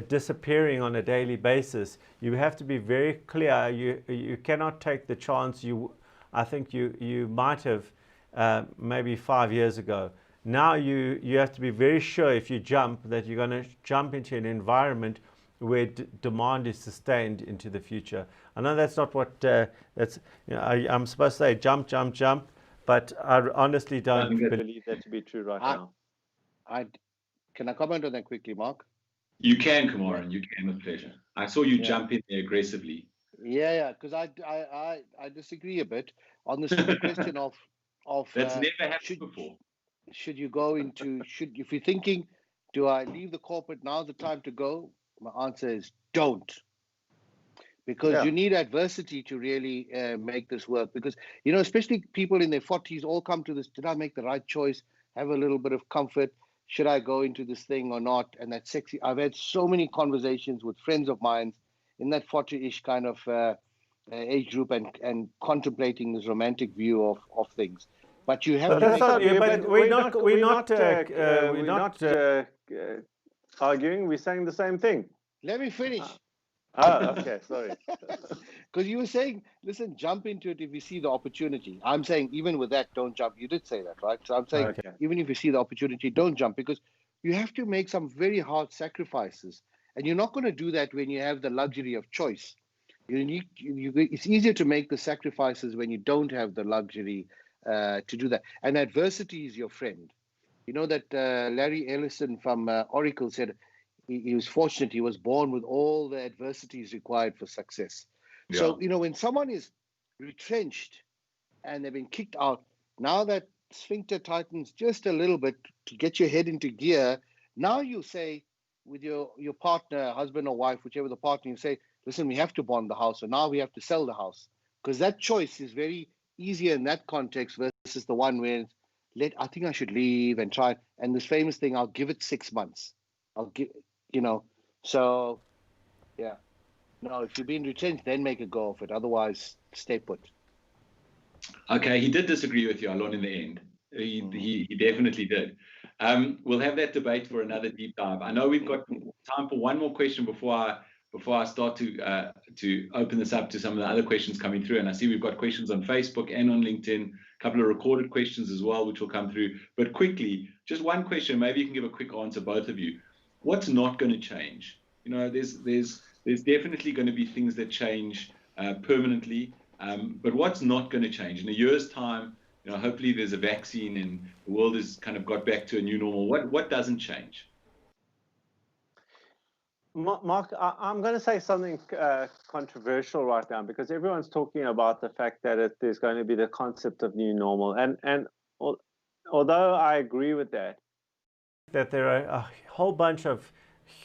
disappearing on a daily basis, you have to be very clear. You cannot take the chance I think you might have maybe 5 years ago. Now you have to be very sure if you jump that you're going to jump into an environment where demand is sustained into the future. I know that's not what that's. You know, I'm supposed to say jump, but I honestly don't believe that to be true right now. Can I comment on that quickly, Mark? You can, Kumaran. You can, with pleasure. I saw you jump in there aggressively. Yeah, because I disagree a bit on this question of that's never happened before. Should you go into if you're thinking, do I leave the corporate? Now's the time to go. My answer is don't, because you need adversity to really make this work. Because, you know, especially people in their 40s all come to this: did I make the right choice? Have a little bit of comfort. Should I go into this thing or not? And that's sexy. I've had so many conversations with friends of mine in that 40-ish kind of age group and contemplating this romantic view of things. But you have we're not arguing. We're saying the same thing. Let me finish. Okay, sorry. Because you were saying, listen, jump into it if you see the opportunity. I'm saying even with that, don't jump. You did say that, right? So I'm saying even if you see the opportunity, don't jump, because you have to make some very hard sacrifices. And you're not going to do that when you have the luxury of choice. It's easier to make the sacrifices when you don't have the luxury to do that. And adversity is your friend. You know that Larry Ellison from Oracle said he was fortunate. He was born with all the adversities required for success. Yeah. So, you know, when someone is retrenched and they've been kicked out, now that sphincter tightens just a little bit to get your head into gear. Now you say with your partner, husband or wife, whichever the partner, you say, listen, we have to bond the house, or now we have to sell the house. Because that choice is very easier in that context versus the one where I think I should leave and try. And this famous thing, I'll give it 6 months. I'll give, you know, so yeah. No, if you've been retrenched, then make a go of it. Otherwise, stay put. Okay, he did disagree with you, Allon, in the end. He definitely did. We'll have that debate for another deep dive. I know we've got time for one more question before I start to open this up to some of the other questions coming through. And I see we've got questions on Facebook and on LinkedIn, a couple of recorded questions as well, which will come through. But quickly, just one question, maybe you can give a quick answer, both of you. What's not going to change? You know, there's definitely going to be things that change permanently, but what's not going to change? In a year's time, you know, hopefully there's a vaccine and the world has kind of got back to a new normal. What doesn't change? Mark, I'm going to say something controversial right now, because everyone's talking about the fact that there's going to be the concept of new normal. And although I agree with that there are a whole bunch of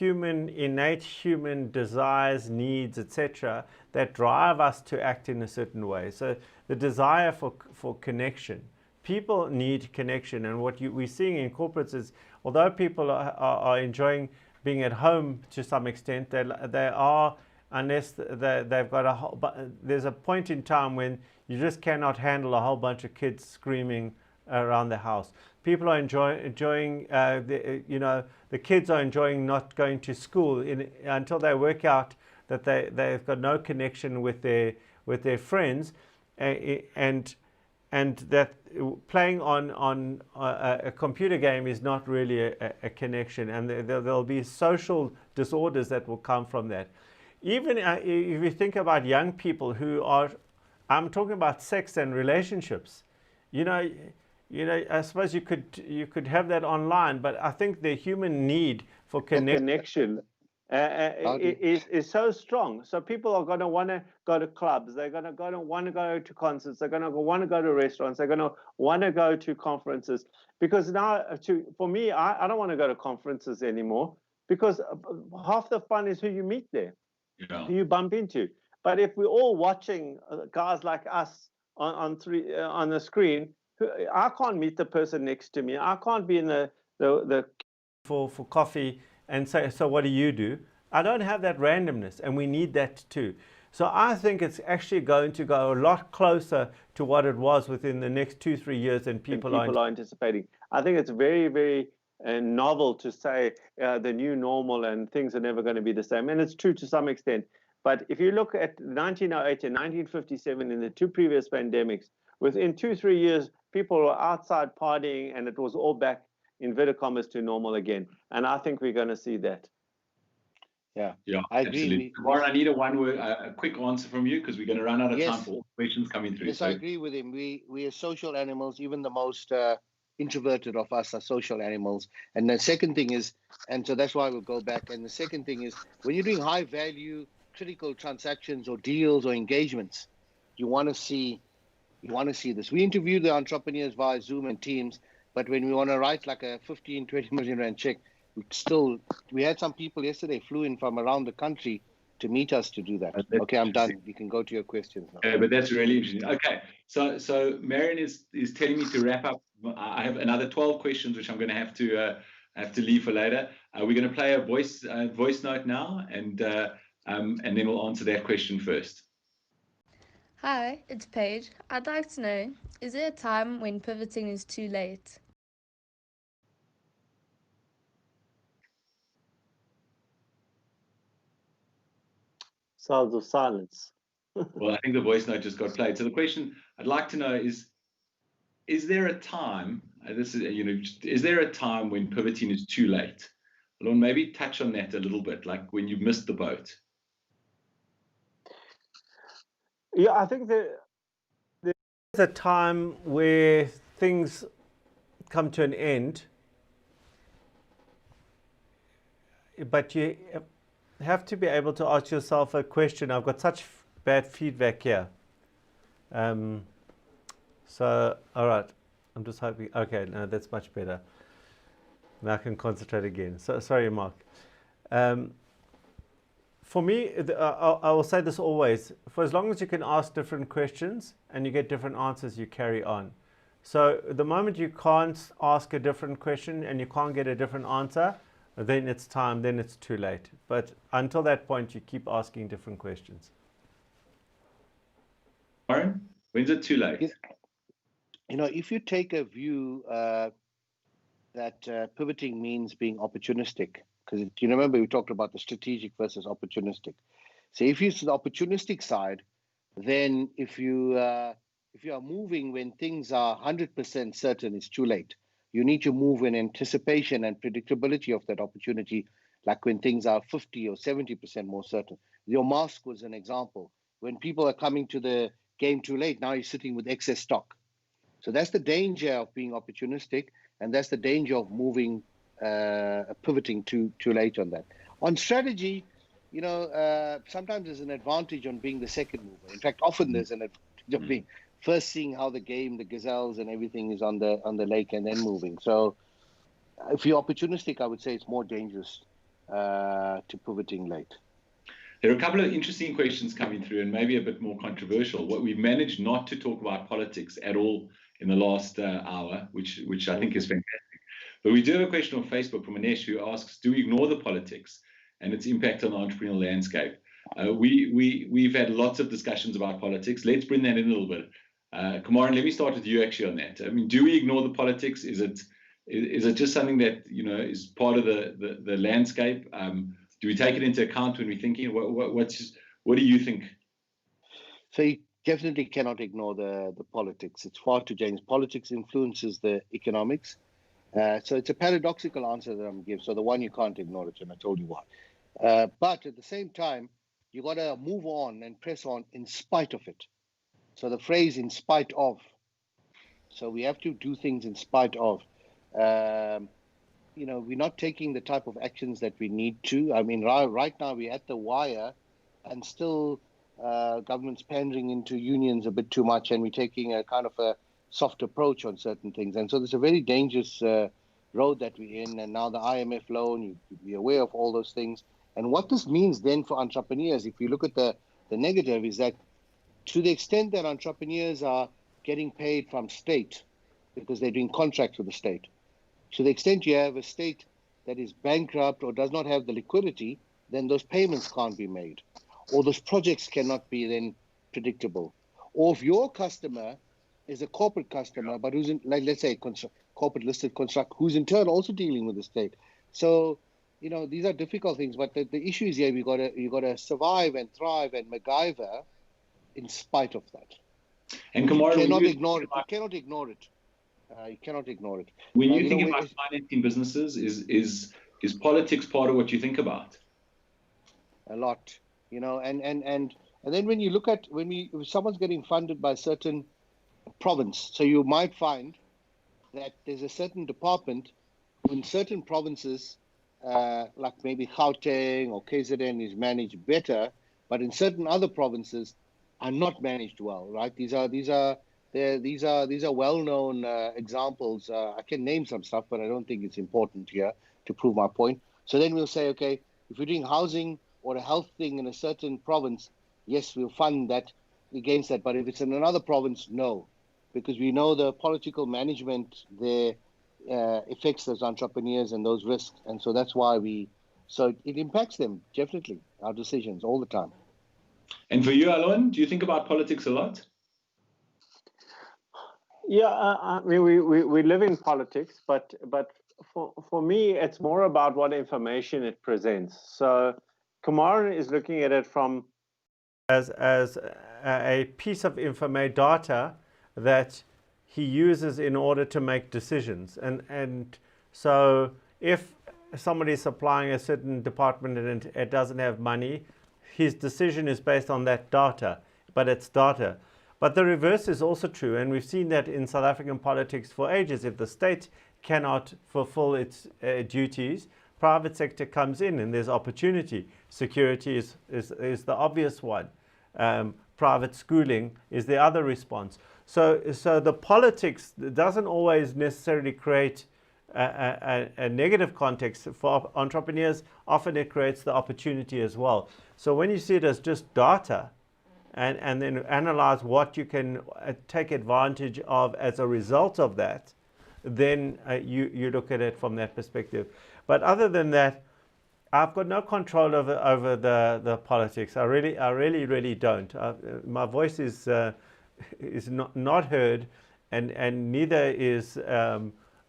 innate human desires, needs, etc., that drive us to act in a certain way. So the desire for connection. People need connection, and what we're seeing in corporates is, although people are enjoying being at home to some extent, they are, unless they've got a whole, but there's a point in time when you just cannot handle a whole bunch of kids screaming around the house. People are enjoying the kids are enjoying not going to school until they work out that they've got no connection with their friends, and that playing on a computer game is not really a connection, and there'll be social disorders that will come from that. Even if you think about young people who are, I'm talking about sex and relationships, I suppose you could have that online, but I think the human need for connection is so strong. So people are going to want to go to clubs. They're going to want to go to concerts. They're going to want to go to restaurants. They're going to want to go to conferences. Because now, for me, I don't want to go to conferences anymore, because half the fun is who you meet there, who you bump into. But if we're all watching guys like us on the screen, I can't meet the person next to me. I can't be in the for coffee and say, so what do you do? I don't have that randomness, and we need that too. So I think it's actually going to go a lot closer to what it was within the next 2-3 years than people are anticipating. I think it's very, very novel to say the new normal and things are never going to be the same. And it's true to some extent. But if you look at 1908 and 1957 in the two previous pandemics, within 2-3 years, people were outside partying, and it was all back, inverted commas, to normal again. And I think we're going to see that. Yeah, I agree. Kumaran, I need a quick answer from you, because we're going to run out of time for all questions coming through. Yes, I agree with him. We are social animals. Even the most introverted of us are social animals. And the second thing is, and so that's why we'll go back. And the second thing is, when you're doing high value, critical transactions or deals or engagements, you want to see this. We interview the entrepreneurs via Zoom and Teams, but when we want to write like a 15-20 million rand check, we had some people yesterday flew in from around the country to meet us to do that. Okay, I'm done. You can go to your questions now. But that's really interesting. Okay, so Marion is telling me to wrap up. I have another 12 questions, which I'm going to have to leave for later. We're going to play a voice note now, and then we'll answer that question first. Hi, it's Paige. I'd like to know, is there a time when pivoting is too late? Sounds of silence. Well, I think the voice note just got played. So the question I'd like to know is there a time, is there a time when pivoting is too late? Allon, maybe touch on that a little bit, like when you've missed the boat. Yeah, I think there's a time where things come to an end, but you have to be able to ask yourself a question. I've got such bad feedback here. So, all right, I'm just hoping, okay, no, that's much better. Now I can concentrate again. So, sorry, Mark. For me, I will say this always, for as long as you can ask different questions and you get different answers, you carry on. So the moment you can't ask a different question and you can't get a different answer, then it's time, then it's too late. But until that point, you keep asking different questions. Kumaran, when's it too late? If you take a view that pivoting means being opportunistic, because you remember we talked about the strategic versus opportunistic. So if you're the opportunistic side, then if you are moving when things are 100% certain, it's too late. You need to move in anticipation and predictability of that opportunity, like when things are 50 or 70% more certain. Your mask was an example. When people are coming to the game too late, now you're sitting with excess stock. So that's the danger of being opportunistic, and that's the danger of moving, pivoting too late on that. On strategy, sometimes there's an advantage on being the second mover. In fact, often there's an advantage of being first, seeing how the game, the gazelles and everything is on the lake, and then moving. So if you're opportunistic, I would say it's more dangerous to pivoting late. There are a couple of interesting questions coming through and maybe a bit more controversial. What we've managed not to talk about politics at all in the last hour, which I think is fantastic. But we do have a question on Facebook from Anesh who asks, do we ignore the politics and its impact on the entrepreneurial landscape? We've had lots of discussions about politics. Let's bring that in a little bit. Kumaran, let me start with you actually on that. I mean, do we ignore the politics? Is it just something that, you know, is part of the landscape? Do we take it into account when we're thinking? What do you think? So you definitely cannot ignore the politics. It's far too dangerous. Politics influences the economics. So it's a paradoxical answer that I'm going to give. So the one you can't ignore it, and I told you why. But at the same time, you got to move on and press on in spite of it. So the phrase "in spite of." So we have to do things in spite of. You know, we're not taking the type of actions that we need to. I mean, right now we're at the wire, and still government's pandering into unions a bit too much, and we're taking a kind of a soft approach on certain things. And so there's a very dangerous road that we're in. And now the IMF loan, you be aware of all those things. And what this means then for entrepreneurs, if you look at the negative, is that to the extent that entrepreneurs are getting paid from state because they're doing contracts with the state, to the extent you have a state that is bankrupt or does not have the liquidity, then those payments can't be made, or those projects cannot be then predictable. Or if your customer is a corporate customer, but who's in, like, let's say, corporate listed construct, who's in turn also dealing with the state. So, you know, these are difficult things, but the issue is here, you got to survive and thrive and MacGyver in spite of that. And Kumaran, you cannot ignore it. You cannot ignore it. You cannot ignor it. When you think about financing businesses, is politics part of what you think about? A lot, you know, and then when you look at if someone's getting funded by a certain province, so you might find that there's a certain department in certain provinces, like maybe Gauteng or KZN, is managed better, but in certain other provinces are not managed well, right? These are well-known examples. I can name some stuff, but I don't think it's important here to prove my point. So then we'll say, okay, if you're doing housing or a health thing in a certain province, yes, we'll fund that against that. But if it's in another province, no, because we know the political management there affects those entrepreneurs and those risks. And so that's why so it impacts them, definitely, our decisions all the time. And for you, Allon, do you think about politics a lot? Yeah, I mean, we live in politics, but for me, it's more about what information it presents. So Kumaran is looking at it from as a piece of data that he uses in order to make decisions. And so if somebody is supplying a certain department and it doesn't have money, his decision is based on that data, but it's data. But the reverse is also true, and we've seen that in South African politics for ages. If the state cannot fulfill its duties, private sector comes in and there's opportunity. Security is the obvious one. Private schooling is the other response. So the politics doesn't always necessarily create a negative context for entrepreneurs. Often it creates the opportunity as well. So when you see it as just data, and then analyze what you can take advantage of as a result of that, then you look at it from that perspective. But other than that, I've got no control over the politics. I really don't. My voice is not heard, and neither is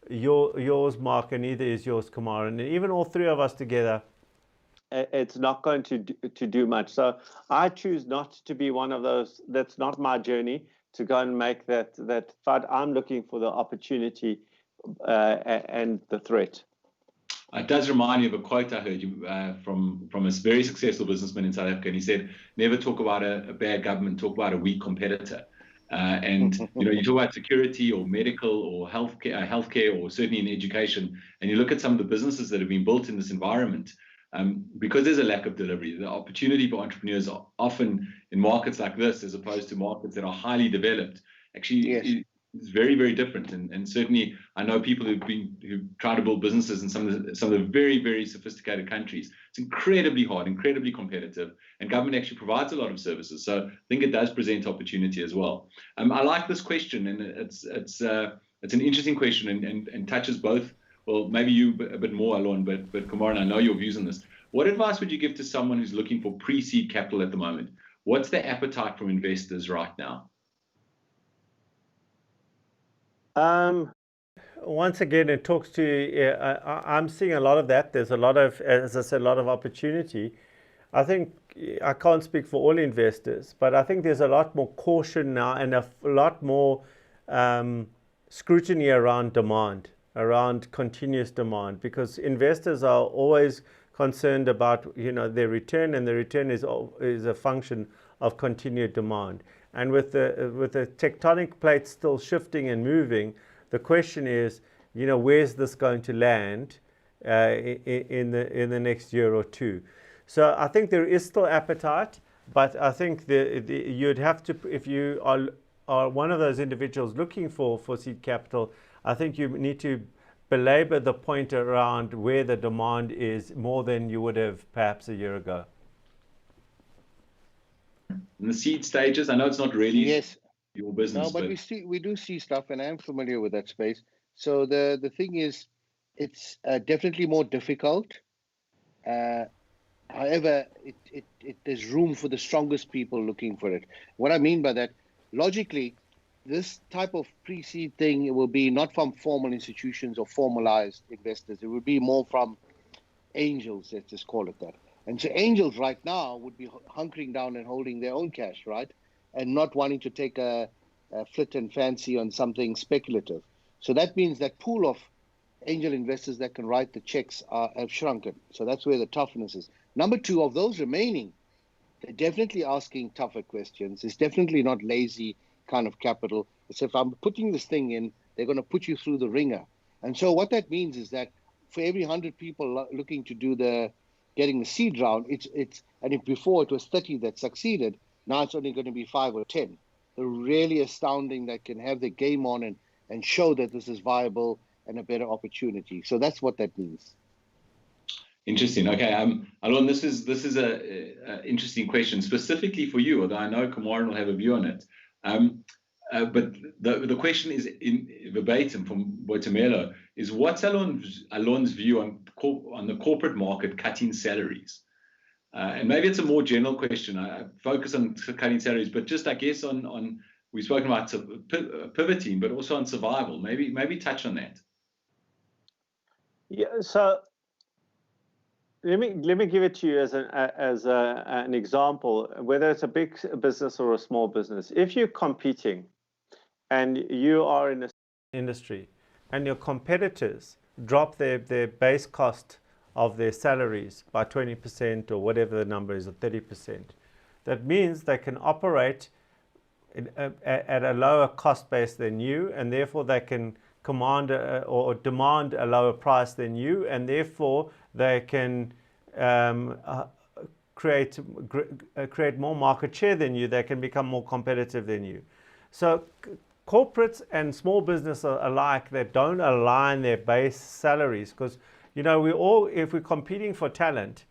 yours, Mark, and neither is yours, Kumaran. And even all three of us together, it's not going to do much. So I choose not to be one of those. That's not my journey to go and make that fight. I'm looking for the opportunity and the threat. It does remind me of a quote I heard you from a very successful businessman in South Africa, and he said, "Never talk about a bad government. Talk about a weak competitor." And you talk about security or medical or healthcare, or certainly in education, and you look at some of the businesses that have been built in this environment. Because there's a lack of delivery, the opportunity for entrepreneurs are often in markets like this, as opposed to markets that are highly developed, actually It's very, very different. And certainly I know people who've tried to build businesses in some of the very, very sophisticated countries. It's incredibly hard, incredibly competitive, and government actually provides a lot of services. So I think it does present opportunity as well. I like this question, and it's an interesting question and touches both. Well, maybe you a bit more, Allon, but Kumaran, I know your views on this. What advice would you give to someone who's looking for pre-seed capital at the moment? What's the appetite from investors right now? Once again, it talks to, I'm seeing a lot of that. There's a lot of, as I said, a lot of opportunity. I think, I can't speak for all investors, but I think there's a lot more caution now and a lot more scrutiny around demand, around continuous demand, because investors are always concerned about, their return, and the return is a function of continued demand. And with the tectonic plates still shifting and moving, the question is, where's this going to land in the next year or two? So I think there is still appetite, but I think you'd have to, if you are one of those individuals looking for seed capital, I think you need to belabor the point around where the demand is more than you would have perhaps a year ago. In the seed stages, I know it's not really your business. No, but we do see stuff, and I'm familiar with that space. So the thing is, it's definitely more difficult. However, there's room for the strongest people looking for it. What I mean by that, logically, this type of pre-seed thing will be not from formal institutions or formalized investors. It would be more from angels, let's just call it that. And so angels right now would be hunkering down and holding their own cash, right? And not wanting to take a flit and fancy on something speculative. So that means that pool of angel investors that can write the checks have shrunken. So that's where the toughness is. Number two, of those remaining, they're definitely asking tougher questions. It's definitely not lazy kind of capital. It's if I'm putting this thing in, they're going to put you through the ringer. And so what that means is that for every 100 people looking to do getting the seed round, and if before it was 30 that succeeded, now it's only going to be 5 or 10. They're really astounding that can have the game on and show that this is viable and a better opportunity. So that's what that means. Interesting. Okay, Allon, this is a interesting question specifically for you, although I know Kumaran will have a view on it. But the question is in verbatim from Boitumelo is what's Allon's view on the corporate market cutting salaries? And maybe it's a more general question. I focus on cutting salaries, but just I guess on we've spoken about pivoting, but also on survival. Maybe touch on that. Yeah. So let me give it to you as an example, whether it's a big business or a small business. If you're competing and you are in an industry and your competitors drop their base cost of their salaries by 20% or whatever the number is, or 30%, that means they can operate at a lower cost base than you, and therefore they can command or demand a lower price than you, and therefore they can create more market share than you. They can become more competitive than you. So corporates and small business alike that don't align their base salaries, because if we're competing for talent,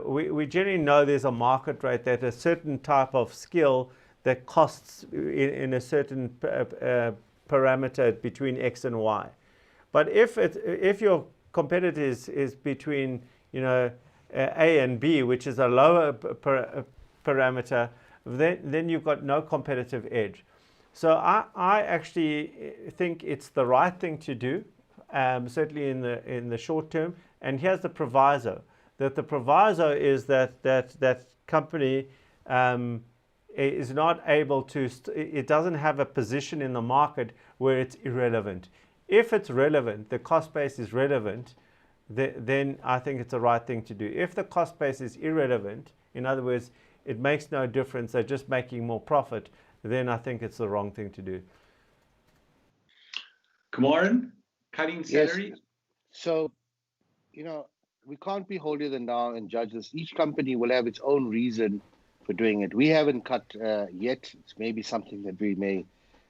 we generally know there's a market rate that a certain type of skill that costs in a certain parameter between X and Y. But if your competitor is between A and B, which is a lower parameter, then you've got no competitive edge. So I actually think it's the right thing to do, certainly in the short term. And here's the proviso: that the proviso is that company is not able to, it doesn't have a position in the market where it's irrelevant. If it's relevant, the cost base is relevant, then I think it's the right thing to do. If the cost base is irrelevant, in other words, it makes no difference, they're just making more profit, then I think it's the wrong thing to do. Kumaran, cutting salary? Yes. So, we can't be holier than thou and judge this. Each company will have its own reason for doing it. We haven't cut yet. It's maybe something that we may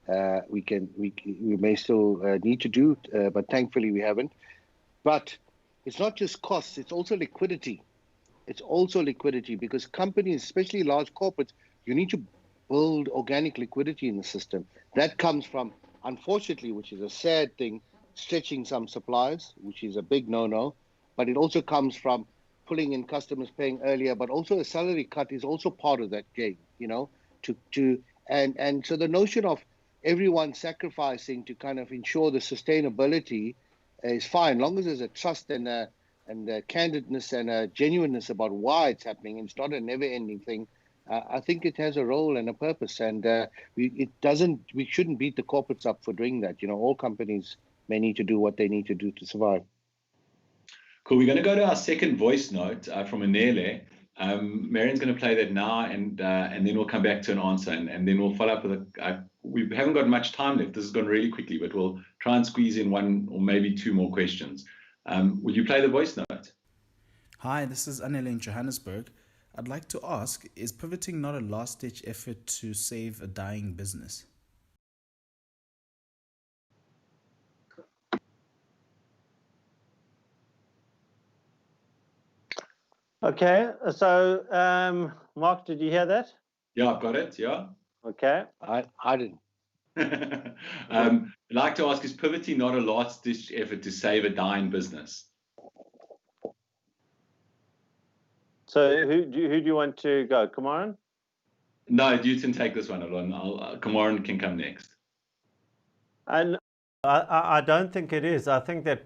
we may still need to do, but thankfully we haven't. But it's not just costs; it's also liquidity. It's also liquidity because companies, especially large corporates, you need to build organic liquidity in the system. That comes from, unfortunately, which is a sad thing, stretching some suppliers, which is a big no-no. But it also comes from pulling in customers paying earlier, but also a salary cut is also part of that game, and so the notion of everyone sacrificing to kind of ensure the sustainability is fine, long as there's a trust and a candidness and a genuineness about why it's happening. It's not a never-ending thing. I think it has a role and a purpose, and we shouldn't beat the corporates up for doing that. All companies may need to do what they need to do to survive. Cool. We're going to go to our second voice note from Anele. Marian's going to play that now, and then we'll come back to an answer, and then we'll follow up with we haven't got much time left. This has gone really quickly, but we'll try and squeeze in one or maybe two more questions. Will you play the voice note? Hi, this is Anele in Johannesburg. I'd like to ask, is pivoting not a last-ditch effort to save a dying business? Okay, so Mark, did you hear that? Yeah, I've got it. Yeah. Okay. I didn't. I'd like to ask, is pivoting not a last-ditch effort to save a dying business? So who do you want to go? Kumaran? No, you can take this one, Allon. Kumaran can come next. And I don't think it is. I think that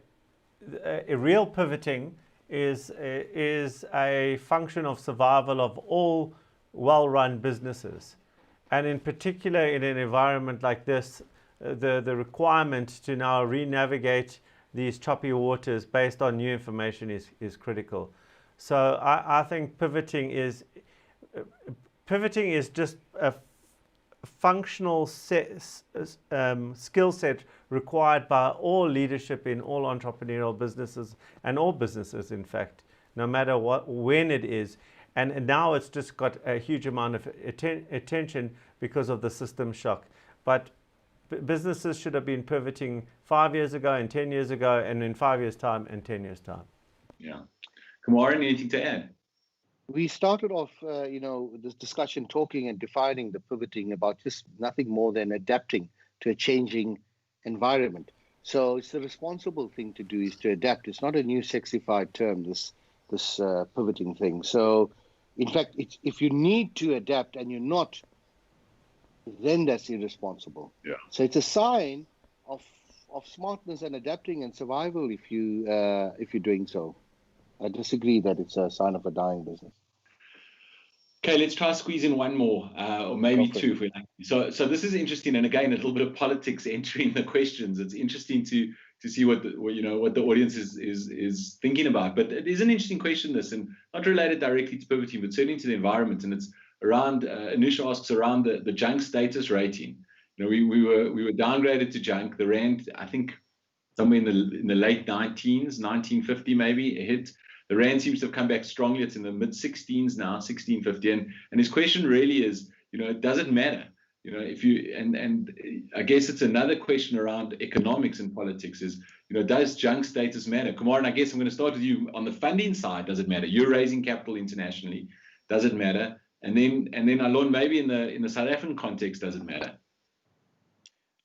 a real pivoting is a function of survival of all well-run businesses. And in particular, in an environment like this, the requirement to now re-navigate these choppy waters based on new information is critical. So I think pivoting is just a functional skill set required by all leadership in all entrepreneurial businesses, and all businesses, in fact, no matter when it is. And now it's just got a huge amount of attention because of the system shock. But businesses should have been pivoting 5 years ago and 10 years ago, and in 5 years' time and 10 years' time. Yeah. Kumaran, anything to add? We started off, this discussion talking and defining the pivoting about just nothing more than adapting to a changing environment. So it's the responsible thing to do is to adapt. It's not a new sexified term, this pivoting thing. So, in fact, if you need to adapt and you're not, then that's irresponsible. Yeah. So it's a sign of smartness and adapting and survival if you're doing so. I disagree that it's a sign of a dying business. Okay, let's try to squeeze in one more, or maybe two if we like. So this is interesting, and again, a little bit of politics entering the questions. It's interesting to see what the audience is thinking about. But it is an interesting question, this, and not related directly to pivoting, but certainly to the environment. And it's around. Anisha asks around the junk status rating. We were downgraded to junk. The rand, I think, somewhere in the late 1950 maybe, it hit. The rand seems to have come back strongly. It's in the mid-16s now, 1650. And his question really is, does it matter? If you and I guess it's another question around economics and politics is, does junk status matter? Kumaran, I guess I'm going to start with you on the funding side. Does it matter? You're raising capital internationally. Does it matter? And then Allon, maybe in the South African context, does it matter?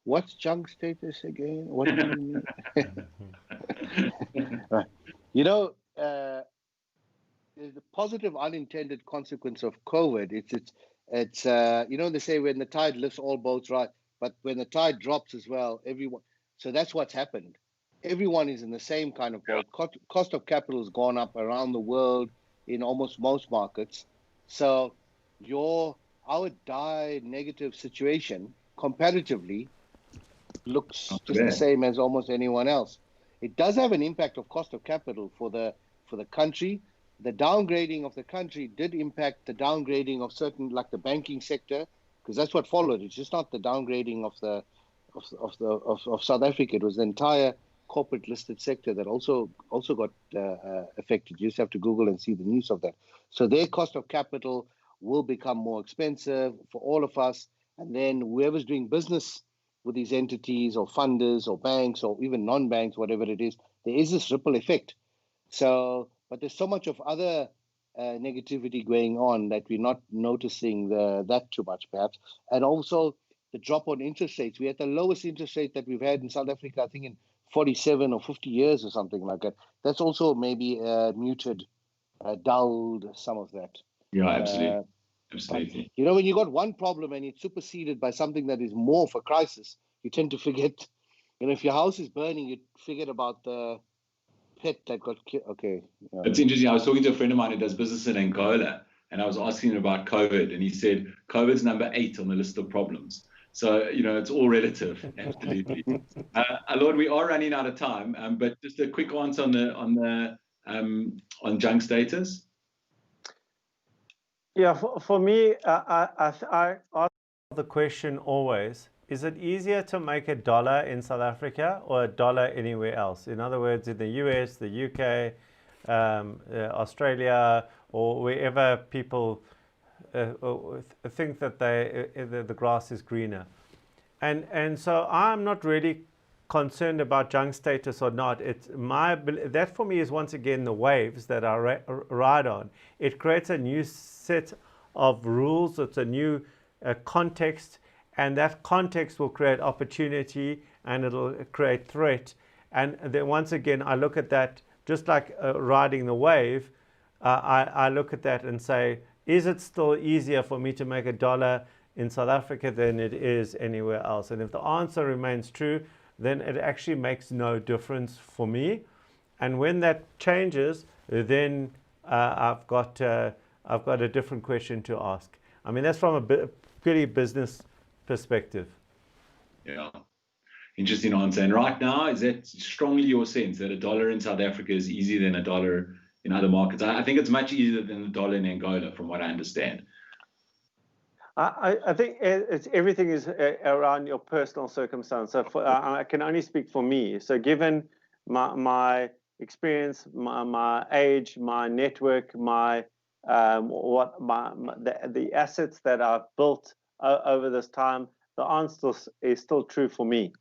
What's junk status again? What do you mean? The positive unintended consequence of COVID. It's they say when the tide lifts, all boats rise. But when the tide drops as well, everyone. So that's what's happened. Everyone is in the same kind of boat. Cost of capital has gone up around the world in almost most markets. So our dire negative situation comparatively looks just the same as almost anyone else. It does have an impact of cost of capital for the country. The downgrading of the country did impact the downgrading of certain, like the banking sector, because that's what followed. It's just not the downgrading of South Africa. It was the entire corporate listed sector that also got affected. You just have to Google and see the news of that. So their cost of capital will become more expensive for all of us. And then whoever's doing business with these entities or funders or banks or even non-banks, whatever it is, there is this ripple effect. So, but there's so much of other negativity going on that we're not noticing that too much, perhaps. And also the drop on interest rates. We're at the lowest interest rate that we've had in South Africa, I think in 47 or 50 years or something like that. That's also maybe muted, dulled some of that. Yeah, absolutely. Absolutely. But, when you got one problem and it's superseded by something that is more of a crisis, you tend to forget. If your house is burning, you forget about the pet that got killed. Okay. Yeah. It's interesting. I was talking to a friend of mine who does business in Angola, and I was asking him about COVID, and he said COVID's number 8 on the list of problems. So, it's all relative. Absolutely. Allon, we are running out of time, but just a quick answer on junk status. Yeah, for me, I ask the question always, is it easier to make $1 in South Africa or $1 anywhere else? In other words, in the US, the UK, Australia, or wherever people think that the grass is greener. And so I'm not really concerned about junk status or not. It's that for me is once again the waves that I ride on. It creates a new set of rules. It's a new context, and that context will create opportunity and it'll create threat. And then once again, I look at that just like riding the wave. I look at that and say, is it still easier for me to make $1 in South Africa than it is anywhere else? And if the answer remains true, then it actually makes no difference for me. And when that changes, then I've got a different question to ask. I mean, that's from a purely business perspective. Yeah, interesting answer. And right now, is that strongly your sense that $1 in South Africa is easier than $1 in other markets? I think it's much easier than $1 in Angola, from what I understand. I think everything is around your personal circumstance. So I can only speak for me. So given my experience, my age, my network, the assets that I've built over this time, the answer is still true for me.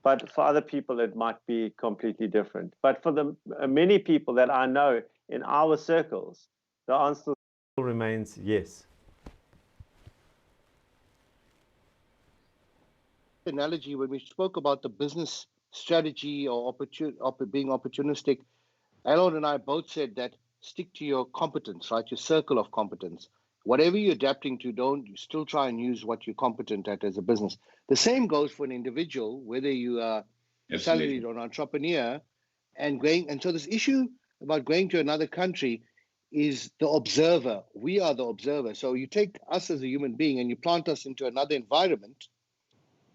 But for other people, it might be completely different. But for the many people that I know in our circles, the answer still remains yes. Analogy, when we spoke about the business strategy or being opportunistic, Allon and I both said that stick to your competence, right? Your circle of competence. Whatever you're adapting to, you still try and use what you're competent at as a business. The same goes for an individual, whether you are salaried or an entrepreneur, and so this issue about going to another country is the observer. We are the observer. So you take us as a human being and you plant us into another environment.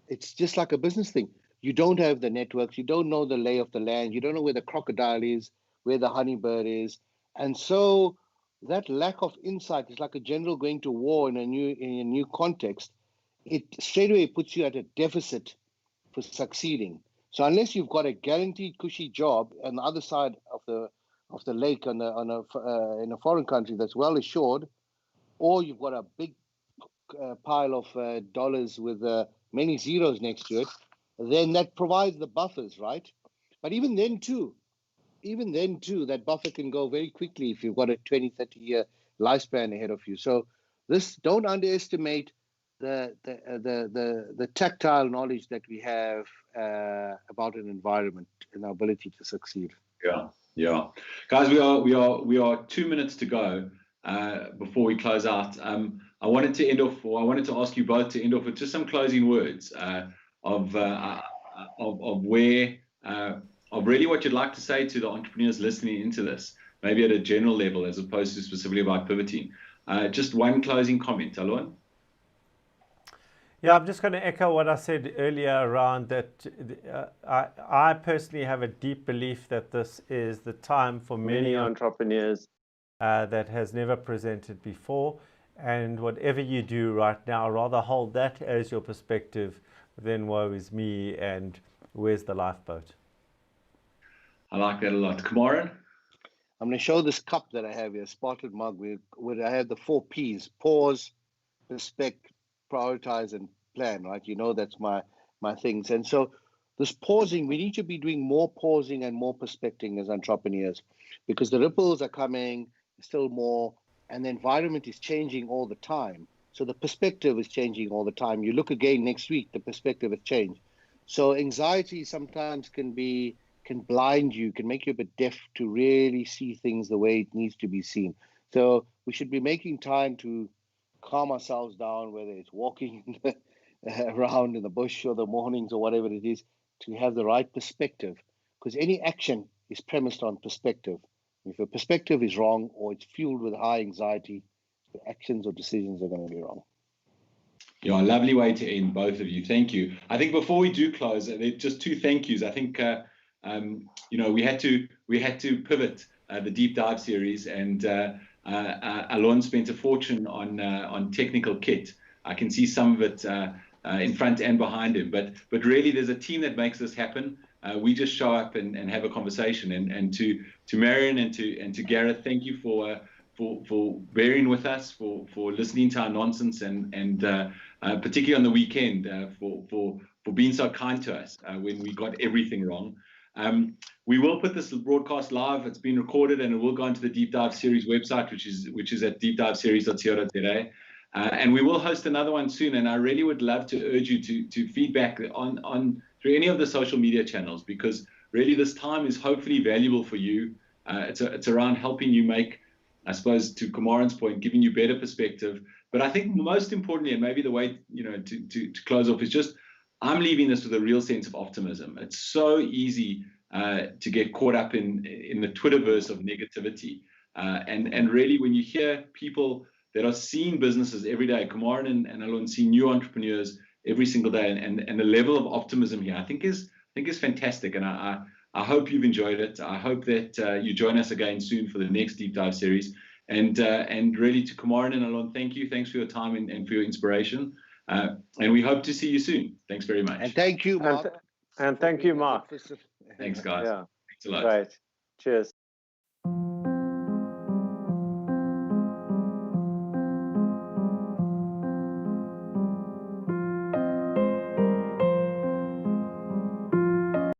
It's just like a business thing. You don't have the networks. You don't know the lay of the land. You don't know where the crocodile is, where the honeybird is. And so that lack of insight is like a general going to war in a new context. It straight away puts you at a deficit for succeeding. So unless you've got a guaranteed cushy job on the other side of the lake in a foreign country that's well assured, or you've got a big pile of dollars with many zeros next to it, then that provides the buffers, right? But even then too, that buffer can go very quickly if you've got a 20, 30-year lifespan ahead of you. So don't underestimate the tactile knowledge that we have about an environment and our ability to succeed. Yeah. Guys, we are 2 minutes to go before we close out. I wanted to ask you both to end off with just some closing words of really what you'd like to say to the entrepreneurs listening into this, maybe at a general level as opposed to specifically about pivoting. Just one closing comment, Allon. Yeah, I'm just going to echo what I said earlier around that. I personally have a deep belief that this is the time for many entrepreneurs that has never presented before. And whatever you do right now, rather hold that as your perspective than woe is me and where's the lifeboat. I like that a lot. Kumaran? I'm going to show this cup that I have here, spotted mug, where I have the 4 Ps: pause, respect, prioritize, and plan, right? That's my my things. And so this pausing, we need to be doing more pausing and more prospecting as entrepreneurs, because the ripples are coming still more, and the environment is changing all the time. So the perspective is changing all the time. You look again next week, the perspective has changed. So anxiety sometimes can blind you, can make you a bit deaf to really see things the way it needs to be seen. So we should be making time to calm ourselves down, whether it's walking around in the bush or the mornings or whatever it is, to have the right perspective, because any action is premised on perspective. If your perspective is wrong or it's fueled with high anxiety, the actions or decisions are going to be wrong. Yeah, lovely way to end, both of you. Thank you. I think before we do close, there are just two thank yous. I think we had to pivot the deep dive series, and Allon spent a fortune on technical kit. I can see some of it in front and behind him, but really there's a team that makes this happen. We just show up and have a conversation. And to Marion and to Gareth, thank you for bearing with us, for listening to our nonsense, and particularly on the weekend, for being so kind to us when we got everything wrong. We will put this broadcast live. It's been recorded, and it will go onto the Deep Dive Series website, which is at deepdiveseries.co.za. And we will host another one soon. And I really would love to urge you to feedback on through any of the social media channels, because really this time is hopefully valuable for you. It's around helping you make, I suppose, to Kumaran's point, giving you better perspective. But I think most importantly, and maybe the way to close off, is just I'm leaving this with a real sense of optimism. It's so easy to get caught up in the Twitterverse of negativity, and really when you hear people that are seeing businesses every day, Kumaran and Allon see new entrepreneurs every single day, and the level of optimism here, I think is fantastic. And I hope you've enjoyed it. I hope that you join us again soon for the next Deep Dive series. And really to Kumaran and Allon, thank you. Thanks for your time and for your inspiration. And we hope to see you soon. Thanks very much. And thank you, Mark. And thank you, Mark. Thanks, guys. Yeah. Thanks a lot. Right. Cheers.